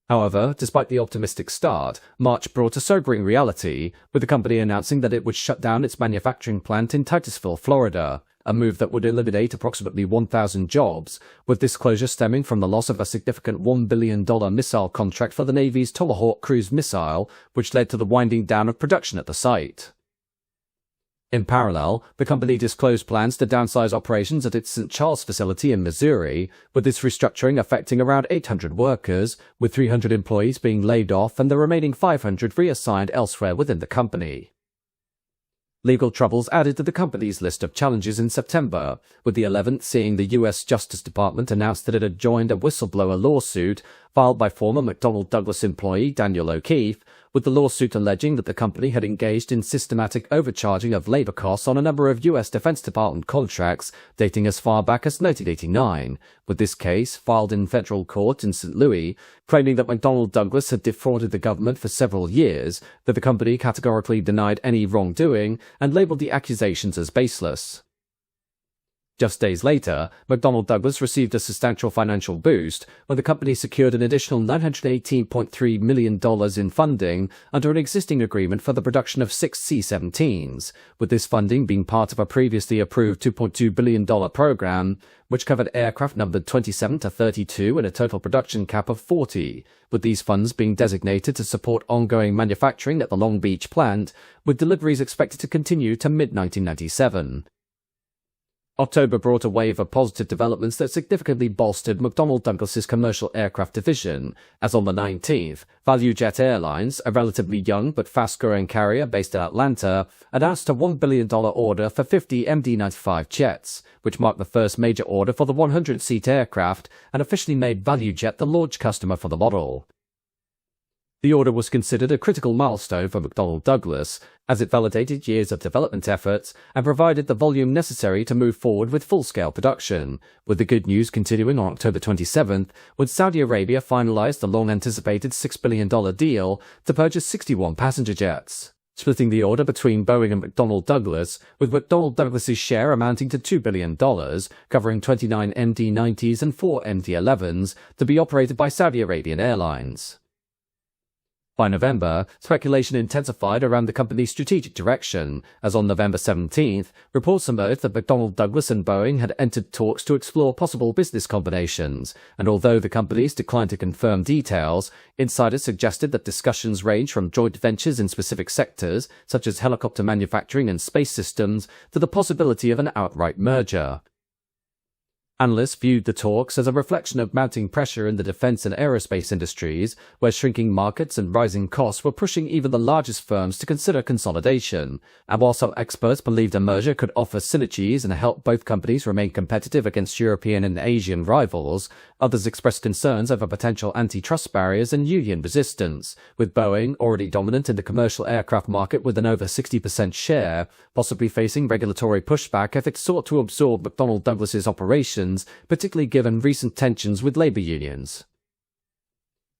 However, despite the optimistic start, March brought a sobering reality, with the company announcing that it would shut down its manufacturing plant in Titusville, Florida, a move that would eliminate approximately 1,000 jobs, with this closure stemming from the loss of a significant $1 billion missile contract for the Navy's Tomahawk cruise missile, which led to the winding down of production at the site. In parallel, the company disclosed plans to downsize operations at its St. Charles facility in Missouri, with this restructuring affecting around 800 workers, with 300 employees being laid off and the remaining 500 reassigned elsewhere within the company. Legal troubles added to the company's list of challenges in September, with the 11th seeing the U.S. Justice Department announce that it had joined a whistleblower lawsuit filed by former McDonnell Douglas employee Daniel O'Keefe, with the lawsuit alleging that the company had engaged in systematic overcharging of labor costs on a number of U.S. Defense Department contracts dating as far back as 1989, with this case filed in federal court in St. Louis, claiming that McDonnell Douglas had defrauded the government for several years, that the company categorically denied any wrongdoing and labeled the accusations as baseless. Just days later, McDonnell Douglas received a substantial financial boost when the company secured an additional $918.3 million in funding under an existing agreement for the production of 6 C-17s, with this funding being part of a previously approved $2.2 billion program, which covered aircraft numbered 27 to 32 and a total production cap of 40, with these funds being designated to support ongoing manufacturing at the Long Beach plant, with deliveries expected to continue to mid-1997. October brought a wave of positive developments that significantly bolstered McDonnell Douglas's commercial aircraft division, as on the 19th, UPS Airlines, a relatively young but fast-growing carrier based in Atlanta, announced a $1 billion order for 50 MD-95 jets, which marked the first major order for the 100-seat aircraft and officially made ValueJet the launch customer for the model. The order was considered a critical milestone for McDonnell Douglas, as it validated years of development efforts and provided the volume necessary to move forward with full-scale production, with the good news continuing on October 27th, when Saudi Arabia finalized the long-anticipated $6 billion deal to purchase 61 passenger jets, splitting the order between Boeing and McDonnell Douglas, with McDonnell Douglas's share amounting to $2 billion, covering 29 MD-90s and 4 MD-11s, to be operated by Saudi Arabian Airlines. By November, speculation intensified around the company's strategic direction, as on November 17th, reports emerged that McDonnell Douglas and Boeing had entered talks to explore possible business combinations, and although the companies declined to confirm details, insiders suggested that discussions range from joint ventures in specific sectors, such as helicopter manufacturing and space systems, to the possibility of an outright merger. Analysts viewed the talks as a reflection of mounting pressure in the defense and aerospace industries, where shrinking markets and rising costs were pushing even the largest firms to consider consolidation. And while some experts believed a merger could offer synergies and help both companies remain competitive against European and Asian rivals, others expressed concerns over potential antitrust barriers and union resistance, with Boeing, already dominant in the commercial aircraft market with an over 60% share, possibly facing regulatory pushback if it sought to absorb McDonnell Douglas's operations, particularly given recent tensions with labor unions.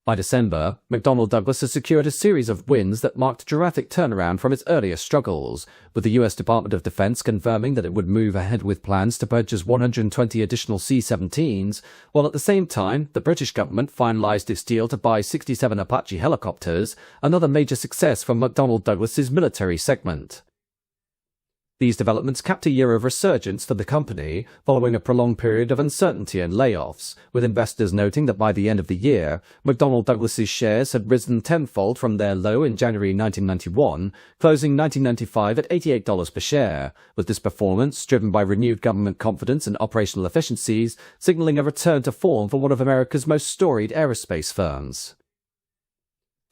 By December, McDonnell Douglas has secured a series of wins that marked a dramatic turnaround from its earlier struggles, with the U.S. Department of Defense confirming that it would move ahead with plans to purchase 120 additional C-17s, while at the same time, the British government finalized its deal to buy 67 Apache helicopters, another major success for McDonnell Douglas's military segment. These developments capped a year of resurgence for the company, following a prolonged period of uncertainty and layoffs, with investors noting that by the end of the year, McDonnell Douglas's shares had risen tenfold from their low in January 1991, closing 1995 at $88 per share, with this performance, driven by renewed government confidence and operational efficiencies, signaling a return to form for one of America's most storied aerospace firms.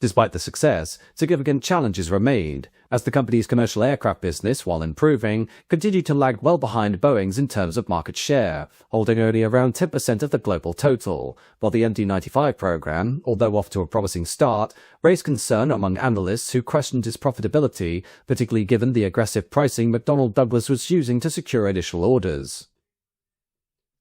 Despite the success, significant challenges remained, as the company's commercial aircraft business, while improving, continued to lag well behind Boeing's in terms of market share, holding only around 10% of the global total, while the MD-95 program, although off to a promising start, raised concern among analysts who questioned its profitability, particularly given the aggressive pricing McDonnell Douglas was using to secure initial orders.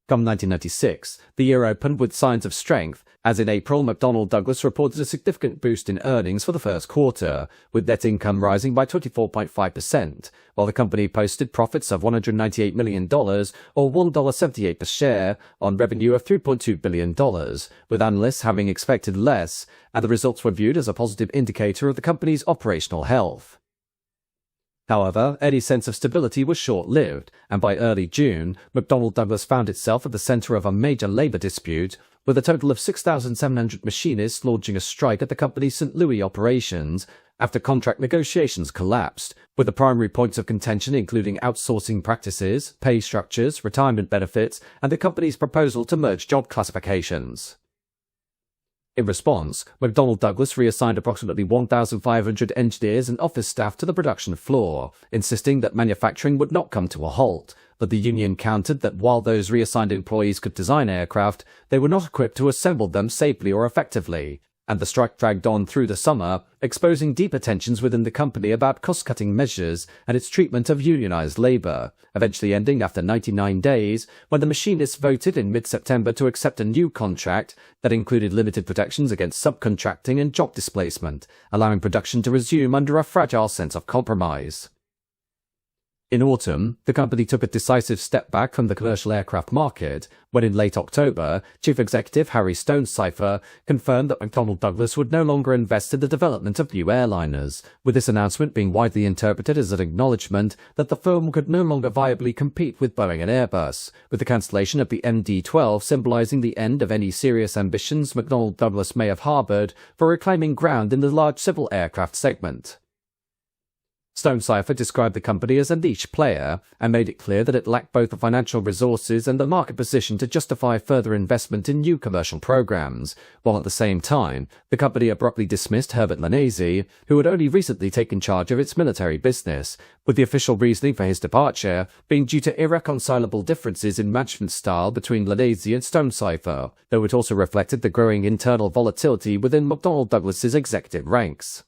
Come 1996, the year opened with signs of strength, as in April McDonnell Douglas reported a significant boost in earnings for the first quarter, with net income rising by 24.5%, while the company posted profits of $198 million, or $1.78 per share, on revenue of $3.2 billion, with analysts having expected less, and the results were viewed as a positive indicator of the company's operational health. However, any sense of stability was short-lived, and by early June, McDonnell Douglas found itself at the center of a major labor dispute, with a total of 6,700 machinists launching a strike at the company's St. Louis operations after contract negotiations collapsed, with the primary points of contention including outsourcing practices, pay structures, retirement benefits, and the company's proposal to merge job classifications. In response, McDonnell Douglas reassigned approximately 1,500 engineers and office staff to the production floor, insisting that manufacturing would not come to a halt, but the union countered that while those reassigned employees could design aircraft, they were not equipped to assemble them safely or effectively, and the strike dragged on through the summer, exposing deeper tensions within the company about cost-cutting measures and its treatment of unionized labor, eventually ending after 99 days when the machinists voted in mid-September to accept a new contract that included limited protections against subcontracting and job displacement, allowing production to resume under a fragile sense of compromise. In autumn, the company took a decisive step back from the commercial aircraft market when in late October, Chief Executive Harry Stonecipher confirmed that McDonnell Douglas would no longer invest in the development of new airliners, with this announcement being widely interpreted as an acknowledgement that the firm could no longer viably compete with Boeing and Airbus, with the cancellation of the MD-12 symbolizing the end of any serious ambitions McDonnell Douglas may have harbored for reclaiming ground in the large civil aircraft segment. Stonecipher described the company as a niche player and made it clear that it lacked both the financial resources and the market position to justify further investment in new commercial programs, while at the same time, the company abruptly dismissed Herbert Lanesi, who had only recently taken charge of its military business, with the official reasoning for his departure being due to irreconcilable differences in management style between Lanesi and Stonecipher, though it also reflected the growing internal volatility within McDonnell Douglas's executive ranks.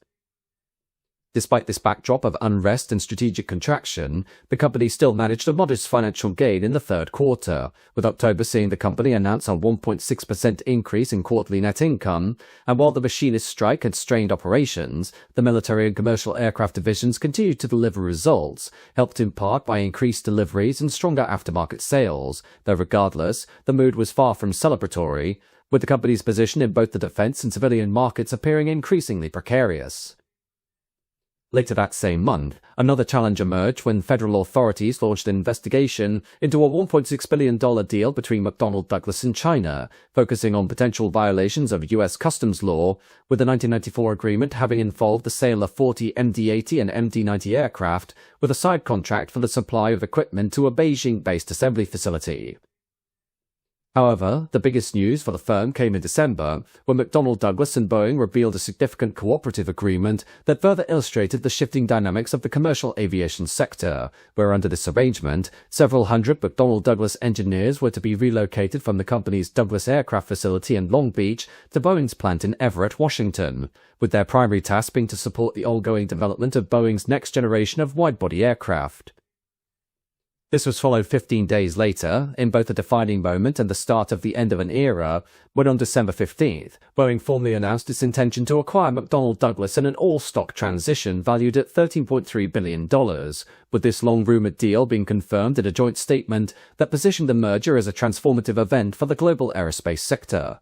Despite this backdrop of unrest and strategic contraction, the company still managed a modest financial gain in the third quarter, with October seeing the company announce a 1.6% increase in quarterly net income, and while the machinist strike had strained operations, the military and commercial aircraft divisions continued to deliver results, helped in part by increased deliveries and stronger aftermarket sales, though regardless, the mood was far from celebratory, with the company's position in both the defense and civilian markets appearing increasingly precarious. Later that same month, another challenge emerged when federal authorities launched an investigation into a $1.6 billion deal between McDonnell Douglas and China, focusing on potential violations of U.S. customs law, with the 1994 agreement having involved the sale of 40 MD-80 and MD-90 aircraft, with a side contract for the supply of equipment to a Beijing-based assembly facility. However, the biggest news for the firm came in December, when McDonnell Douglas and Boeing revealed a significant cooperative agreement that further illustrated the shifting dynamics of the commercial aviation sector, where under this arrangement, several hundred McDonnell Douglas engineers were to be relocated from the company's Douglas aircraft facility in Long Beach to Boeing's plant in Everett, Washington, with their primary task being to support the ongoing development of Boeing's next generation of wide-body aircraft. This was followed 15 days later, in both a defining moment and the start of the end of an era, when on December 15th, Boeing formally announced its intention to acquire McDonnell Douglas in an all-stock transition valued at $13.3 billion, with this long-rumored deal being confirmed in a joint statement that positioned the merger as a transformative event for the global aerospace sector.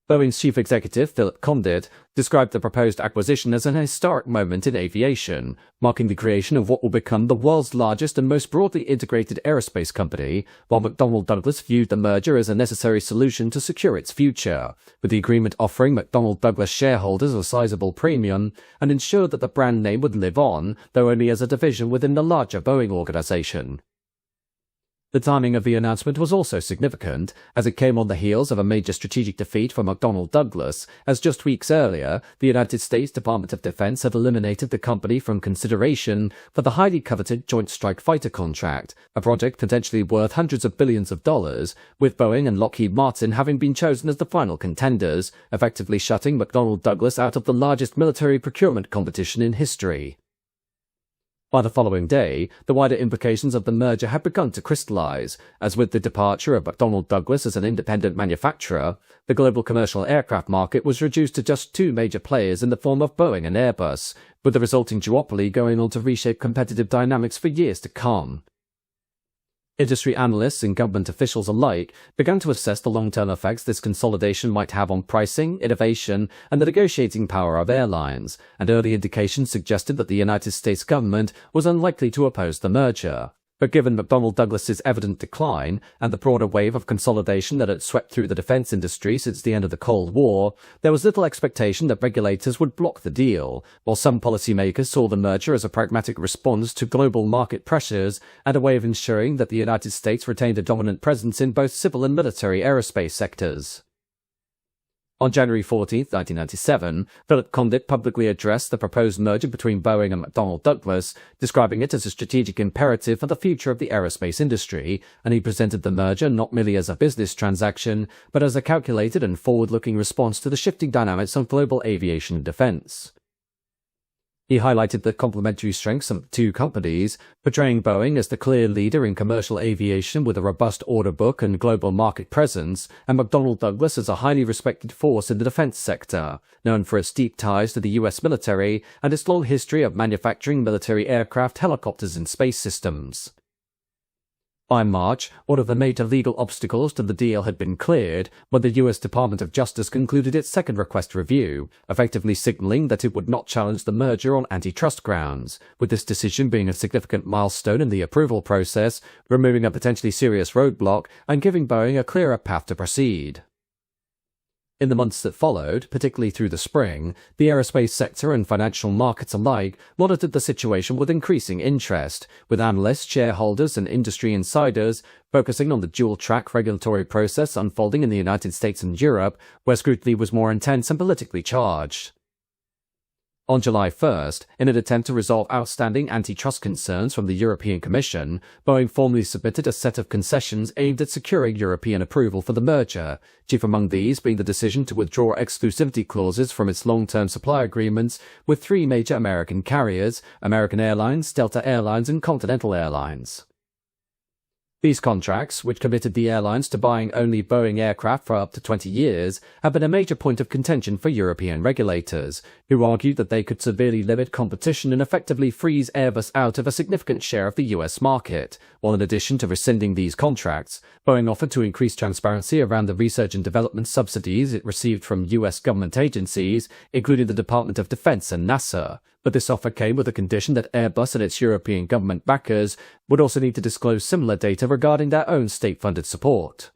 Boeing's chief executive, Philip Condit, described the proposed acquisition as an historic moment in aviation, marking the creation of what will become the world's largest and most broadly integrated aerospace company, while McDonnell Douglas viewed the merger as a necessary solution to secure its future, with the agreement offering McDonnell Douglas shareholders a sizable premium and ensured that the brand name would live on, though only as a division within the larger Boeing organization. The timing of the announcement was also significant, as it came on the heels of a major strategic defeat for McDonnell Douglas, as just weeks earlier, the United States Department of Defense had eliminated the company from consideration for the highly coveted Joint Strike Fighter contract, a project potentially worth hundreds of billions of dollars, with Boeing and Lockheed Martin having been chosen as the final contenders, effectively shutting McDonnell Douglas out of the largest military procurement competition in history. By the following day, the wider implications of the merger had begun to crystallize, as with the departure of McDonnell Douglas as an independent manufacturer, the global commercial aircraft market was reduced to just two major players in the form of Boeing and Airbus, with the resulting duopoly going on to reshape competitive dynamics for years to come. Industry analysts and government officials alike began to assess the long-term effects this consolidation might have on pricing, innovation, and the negotiating power of airlines, and early indications suggested that the United States government was unlikely to oppose the merger. But given McDonnell Douglas's evident decline and the broader wave of consolidation that had swept through the defense industry since the end of the Cold War, there was little expectation that regulators would block the deal, while some policymakers saw the merger as a pragmatic response to global market pressures and a way of ensuring that the United States retained a dominant presence in both civil and military aerospace sectors. On January 14, 1997, Philip Condit publicly addressed the proposed merger between Boeing and McDonnell Douglas, describing it as a strategic imperative for the future of the aerospace industry, and he presented the merger not merely as a business transaction, but as a calculated and forward-looking response to the shifting dynamics of global aviation and defense. He highlighted the complementary strengths of the two companies, portraying Boeing as the clear leader in commercial aviation with a robust order book and global market presence, and McDonnell Douglas as a highly respected force in the defense sector, known for its deep ties to the U.S. military and its long history of manufacturing military aircraft, helicopters, and space systems. By March, one of the major legal obstacles to the deal had been cleared when the U.S. Department of Justice concluded its second request review, effectively signaling that it would not challenge the merger on antitrust grounds, with this decision being a significant milestone in the approval process, removing a potentially serious roadblock and giving Boeing a clearer path to proceed. In the months that followed, particularly through the spring, the aerospace sector and financial markets alike monitored the situation with increasing interest, with analysts, shareholders, and industry insiders focusing on the dual-track regulatory process unfolding in the United States and Europe, where scrutiny was more intense and politically charged. On July 1st, in an attempt to resolve outstanding antitrust concerns from the European Commission, Boeing formally submitted a set of concessions aimed at securing European approval for the merger, chief among these being the decision to withdraw exclusivity clauses from its long-term supply agreements with three major American carriers: American Airlines, Delta Airlines, and Continental Airlines. These contracts, which committed the airlines to buying only Boeing aircraft for up to 20 years, have been a major point of contention for European regulators, who argued that they could severely limit competition and effectively freeze Airbus out of a significant share of the US market, while in addition to rescinding these contracts, Boeing offered to increase transparency around the research and development subsidies it received from US government agencies, including the Department of Defense and NASA. But this offer came with the condition that Airbus and its European government backers would also need to disclose similar data regarding their own state-funded support.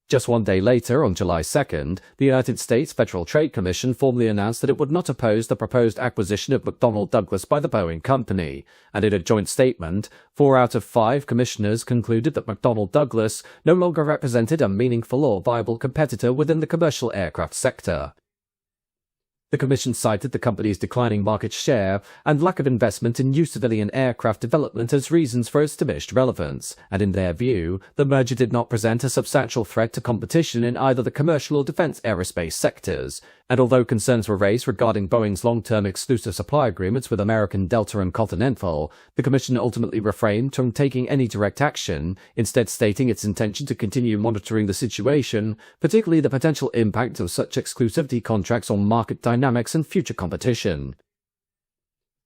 Just one day later, on July 2nd, the United States Federal Trade Commission formally announced that it would not oppose the proposed acquisition of McDonnell Douglas by the Boeing company, and in a joint statement, 4 out of 5 commissioners concluded that McDonnell Douglas no longer represented a meaningful or viable competitor within the commercial aircraft sector. The Commission cited the company's declining market share and lack of investment in new civilian aircraft development as reasons for its diminished relevance, and in their view, the merger did not present a substantial threat to competition in either the commercial or defense aerospace sectors. And although concerns were raised regarding Boeing's long-term exclusive supply agreements with American Delta and Continental, the Commission ultimately refrained from taking any direct action, instead stating its intention to continue monitoring the situation, particularly the potential impact of such exclusivity contracts on market dynamics and future competition.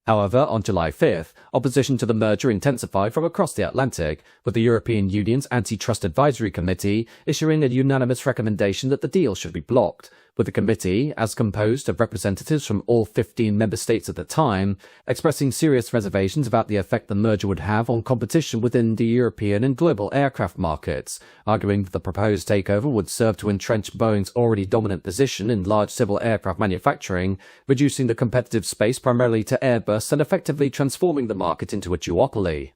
However, on July 5th, opposition to the merger intensified from across the Atlantic, with the European Union's Antitrust Advisory Committee issuing a unanimous recommendation that the deal should be blocked, with the committee, as composed of representatives from all 15 member states at the time, expressing serious reservations about the effect the merger would have on competition within the European and global aircraft markets, arguing that the proposed takeover would serve to entrench Boeing's already dominant position in large civil aircraft manufacturing, reducing the competitive space primarily to Airbus and effectively transforming the market into a duopoly.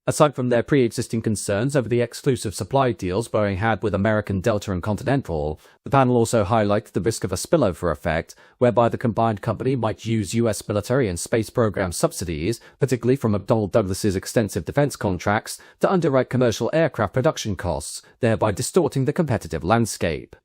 Aside from their pre-existing concerns over the exclusive supply deals Boeing had with American Delta and Continental, the panel also highlighted the risk of a spillover effect, whereby the combined company might use US military and space program subsidies, particularly from McDonnell Douglas's extensive defense contracts, to underwrite commercial aircraft production costs, thereby distorting the competitive landscape.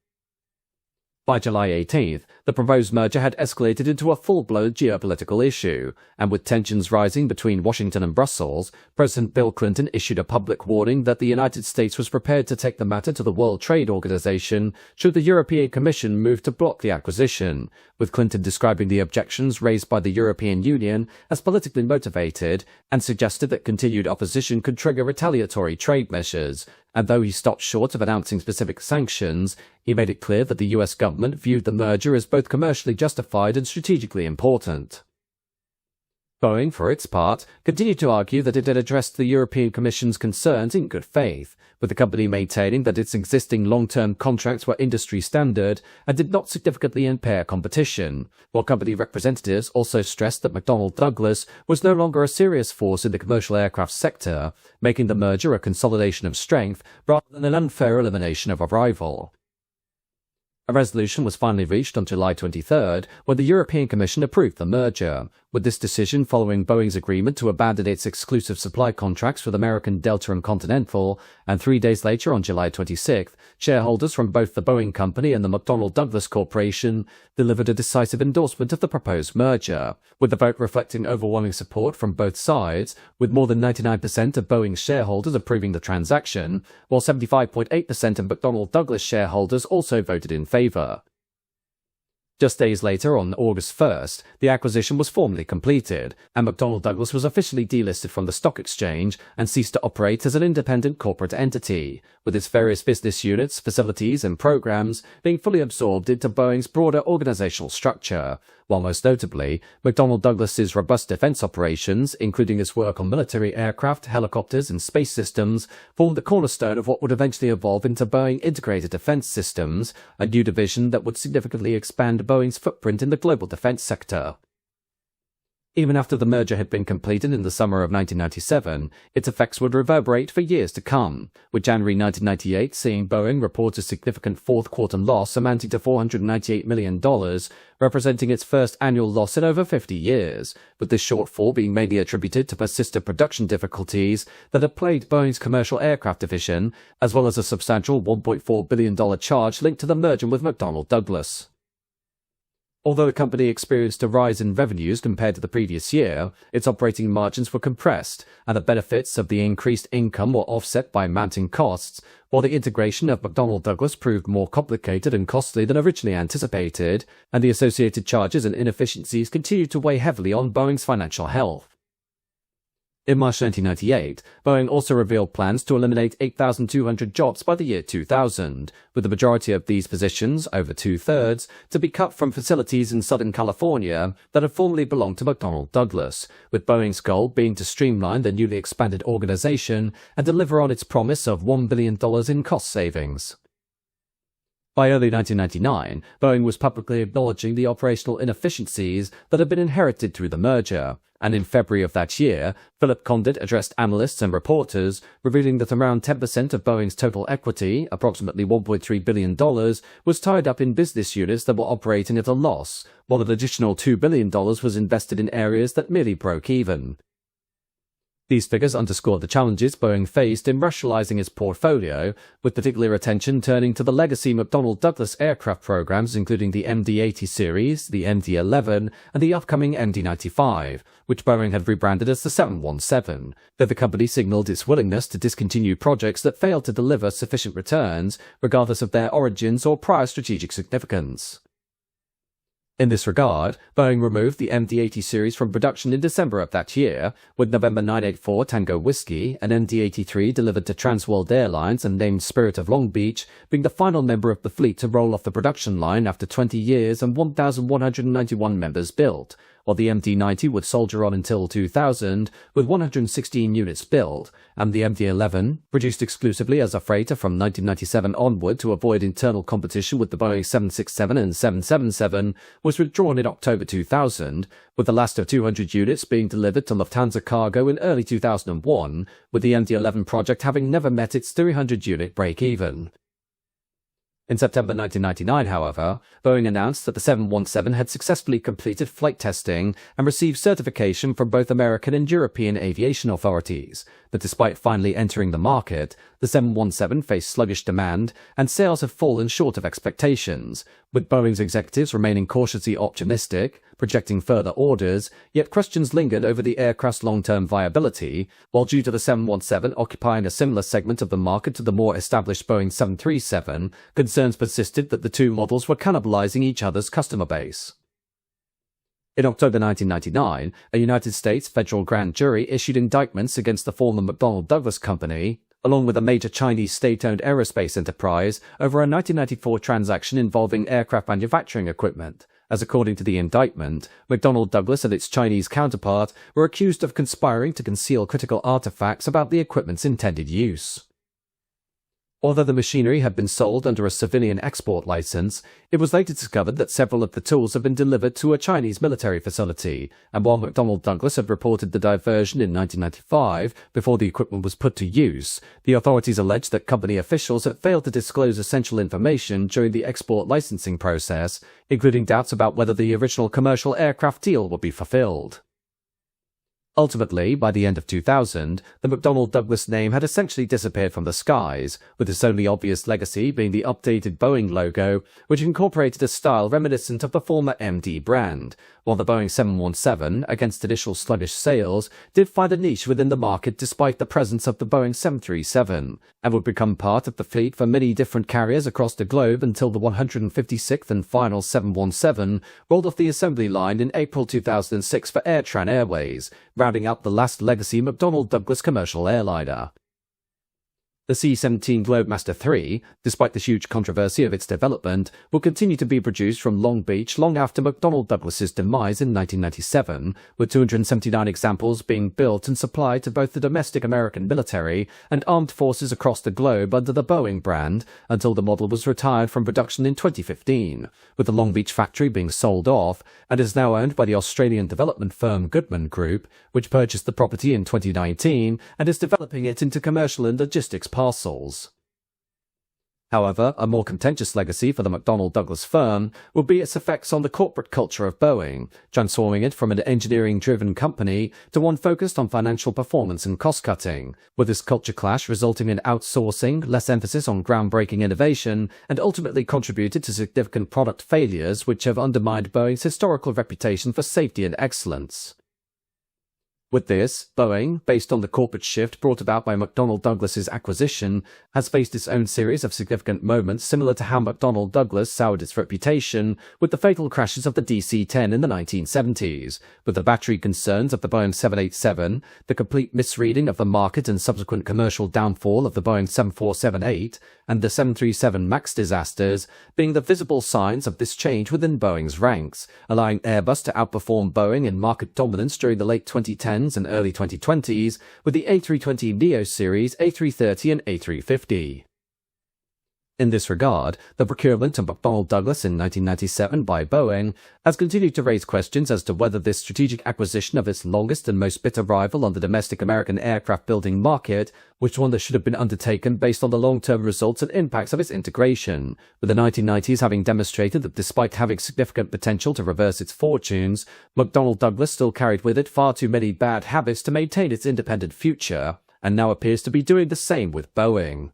By July 18th, the proposed merger had escalated into a full-blown geopolitical issue, and with tensions rising between Washington and Brussels, President Bill Clinton issued a public warning that the United States was prepared to take the matter to the World Trade Organization should the European Commission move to block the acquisition, with Clinton describing the objections raised by the European Union as politically motivated and suggested that continued opposition could trigger retaliatory trade measures. And though he stopped short of announcing specific sanctions, he made it clear that the US government viewed the merger as both commercially justified and strategically important. Boeing, for its part, continued to argue that it had addressed the European Commission's concerns in good faith, with the company maintaining that its existing long-term contracts were industry standard and did not significantly impair competition, while company representatives also stressed that McDonnell Douglas was no longer a serious force in the commercial aircraft sector, making the merger a consolidation of strength rather than an unfair elimination of a rival. A resolution was finally reached on July 23rd when the European Commission approved the merger, with this decision following Boeing's agreement to abandon its exclusive supply contracts with American Delta and Continental, and 3 days later on July 26th, shareholders from both the Boeing company and the McDonnell Douglas Corporation delivered a decisive endorsement of the proposed merger, with the vote reflecting overwhelming support from both sides, with more than 99% of Boeing's shareholders approving the transaction, while 75.8% of McDonnell Douglas shareholders also voted in favor. Just days later, on August 1st, the acquisition was formally completed, and McDonnell Douglas was officially delisted from the stock exchange and ceased to operate as an independent corporate entity, with its various business units, facilities, and programs being fully absorbed into Boeing's broader organizational structure, while most notably, McDonnell Douglas's robust defense operations, including its work on military aircraft, helicopters, and space systems, formed the cornerstone of what would eventually evolve into Boeing Integrated Defense Systems, a new division that would significantly expand Boeing's footprint in the global defense sector. Even after the merger had been completed in the summer of 1997, its effects would reverberate for years to come, with January 1998 seeing Boeing report a significant fourth-quarter loss amounting to $498 million, representing its first annual loss in over 50 years, with this shortfall being mainly attributed to persistent production difficulties that had plagued Boeing's commercial aircraft division, as well as a substantial $1.4 billion charge linked to the merger with McDonnell Douglas. Although the company experienced a rise in revenues compared to the previous year, its operating margins were compressed, and the benefits of the increased income were offset by mounting costs, while the integration of McDonnell Douglas proved more complicated and costly than originally anticipated, and the associated charges and inefficiencies continued to weigh heavily on Boeing's financial health. In March 1998, Boeing also revealed plans to eliminate 8,200 jobs by the year 2000, with the majority of these positions, over two-thirds, to be cut from facilities in Southern California that had formerly belonged to McDonnell Douglas, with Boeing's goal being to streamline the newly expanded organization and deliver on its promise of $1 billion in cost savings. By early 1999, Boeing was publicly acknowledging the operational inefficiencies that had been inherited through the merger, and in February of that year, Philip Condit addressed analysts and reporters, revealing that around 10% of Boeing's total equity, approximately $1.3 billion, was tied up in business units that were operating at a loss, while an additional $2 billion was invested in areas that merely broke even. These figures underscore the challenges Boeing faced in rationalizing its portfolio, with particular attention turning to the legacy McDonnell Douglas aircraft programs including the MD-80 series, the MD-11, and the upcoming MD-95, which Boeing had rebranded as the 717, though the company signaled its willingness to discontinue projects that failed to deliver sufficient returns, regardless of their origins or prior strategic significance. In this regard, Boeing removed the MD-80 series from production in December of that year, with November 984 Tango Whiskey, an MD-83 delivered to Trans World Airlines and named Spirit of Long Beach, being the final member of the fleet to roll off the production line after 20 years and 1,191 members built, while the MD-90 would soldier on until 2000, with 116 units built, and the MD-11, produced exclusively as a freighter from 1997 onward to avoid internal competition with the Boeing 767 and 777, was withdrawn in October 2000, with the last of 200 units being delivered to Lufthansa Cargo in early 2001, with the MD-11 project having never met its 300-unit break-even. In September 1999, however, Boeing announced that the 717 had successfully completed flight testing and received certification from both American and European aviation authorities, but despite finally entering the market, the 717 faced sluggish demand and sales have fallen short of expectations, with Boeing's executives remaining cautiously optimistic, projecting further orders, yet questions lingered over the aircraft's long-term viability, while due to the 717 occupying a similar segment of the market to the more established Boeing 737, concerns persisted that the two models were cannibalizing each other's customer base. In October 1999, a United States federal grand jury issued indictments against the former McDonnell Douglas company, along with a major Chinese state-owned aerospace enterprise, over a 1994 transaction involving aircraft manufacturing equipment, as according to the indictment, McDonnell Douglas and its Chinese counterpart were accused of conspiring to conceal critical artifacts about the equipment's intended use. Although the machinery had been sold under a civilian export license, it was later discovered that several of the tools had been delivered to a Chinese military facility, and while McDonnell Douglas had reported the diversion in 1995, before the equipment was put to use, the authorities alleged that company officials had failed to disclose essential information during the export licensing process, including doubts about whether the original commercial aircraft deal would be fulfilled. Ultimately, by the end of 2000, the McDonnell Douglas name had essentially disappeared from the skies, with its only obvious legacy being the updated Boeing logo, which incorporated a style reminiscent of the former MD brand, while the Boeing 717, against initial sluggish sales, did find a niche within the market despite the presence of the Boeing 737, and would become part of the fleet for many different carriers across the globe until the 156th and final 717 rolled off the assembly line in April 2006 for AirTran Airways, rounding out the last legacy McDonnell Douglas commercial airliner. The C-17 Globemaster III, despite the huge controversy of its development, will continue to be produced from Long Beach long after McDonnell Douglas's demise in 1997, with 279 examples being built and supplied to both the domestic American military and armed forces across the globe under the Boeing brand, until the model was retired from production in 2015, with the Long Beach factory being sold off, and is now owned by the Australian development firm Goodman Group, which purchased the property in 2019 and is developing it into commercial and logistics parcels. However, a more contentious legacy for the McDonnell Douglas firm will be its effects on the corporate culture of Boeing, transforming it from an engineering-driven company to one focused on financial performance and cost-cutting, with this culture clash resulting in outsourcing, less emphasis on groundbreaking innovation, and ultimately contributed to significant product failures which have undermined Boeing's historical reputation for safety and excellence. With this, Boeing, based on the corporate shift brought about by McDonnell Douglas's acquisition, has faced its own series of significant moments similar to how McDonnell Douglas soured its reputation with the fatal crashes of the DC-10 in the 1970s, with the battery concerns of the Boeing 787, the complete misreading of the market and subsequent commercial downfall of the Boeing 747-8, and the 737 MAX disasters being the visible signs of this change within Boeing's ranks, allowing Airbus to outperform Boeing in market dominance during the late 2010s and early 2020s with the A320neo series, A330 and A350. In this regard, the procurement of McDonnell Douglas in 1997 by Boeing has continued to raise questions as to whether this strategic acquisition of its longest and most bitter rival on the domestic American aircraft building market was one that should have been undertaken based on the long-term results and impacts of its integration, with the 1990s having demonstrated that despite having significant potential to reverse its fortunes, McDonnell Douglas still carried with it far too many bad habits to maintain its independent future, and now appears to be doing the same with Boeing.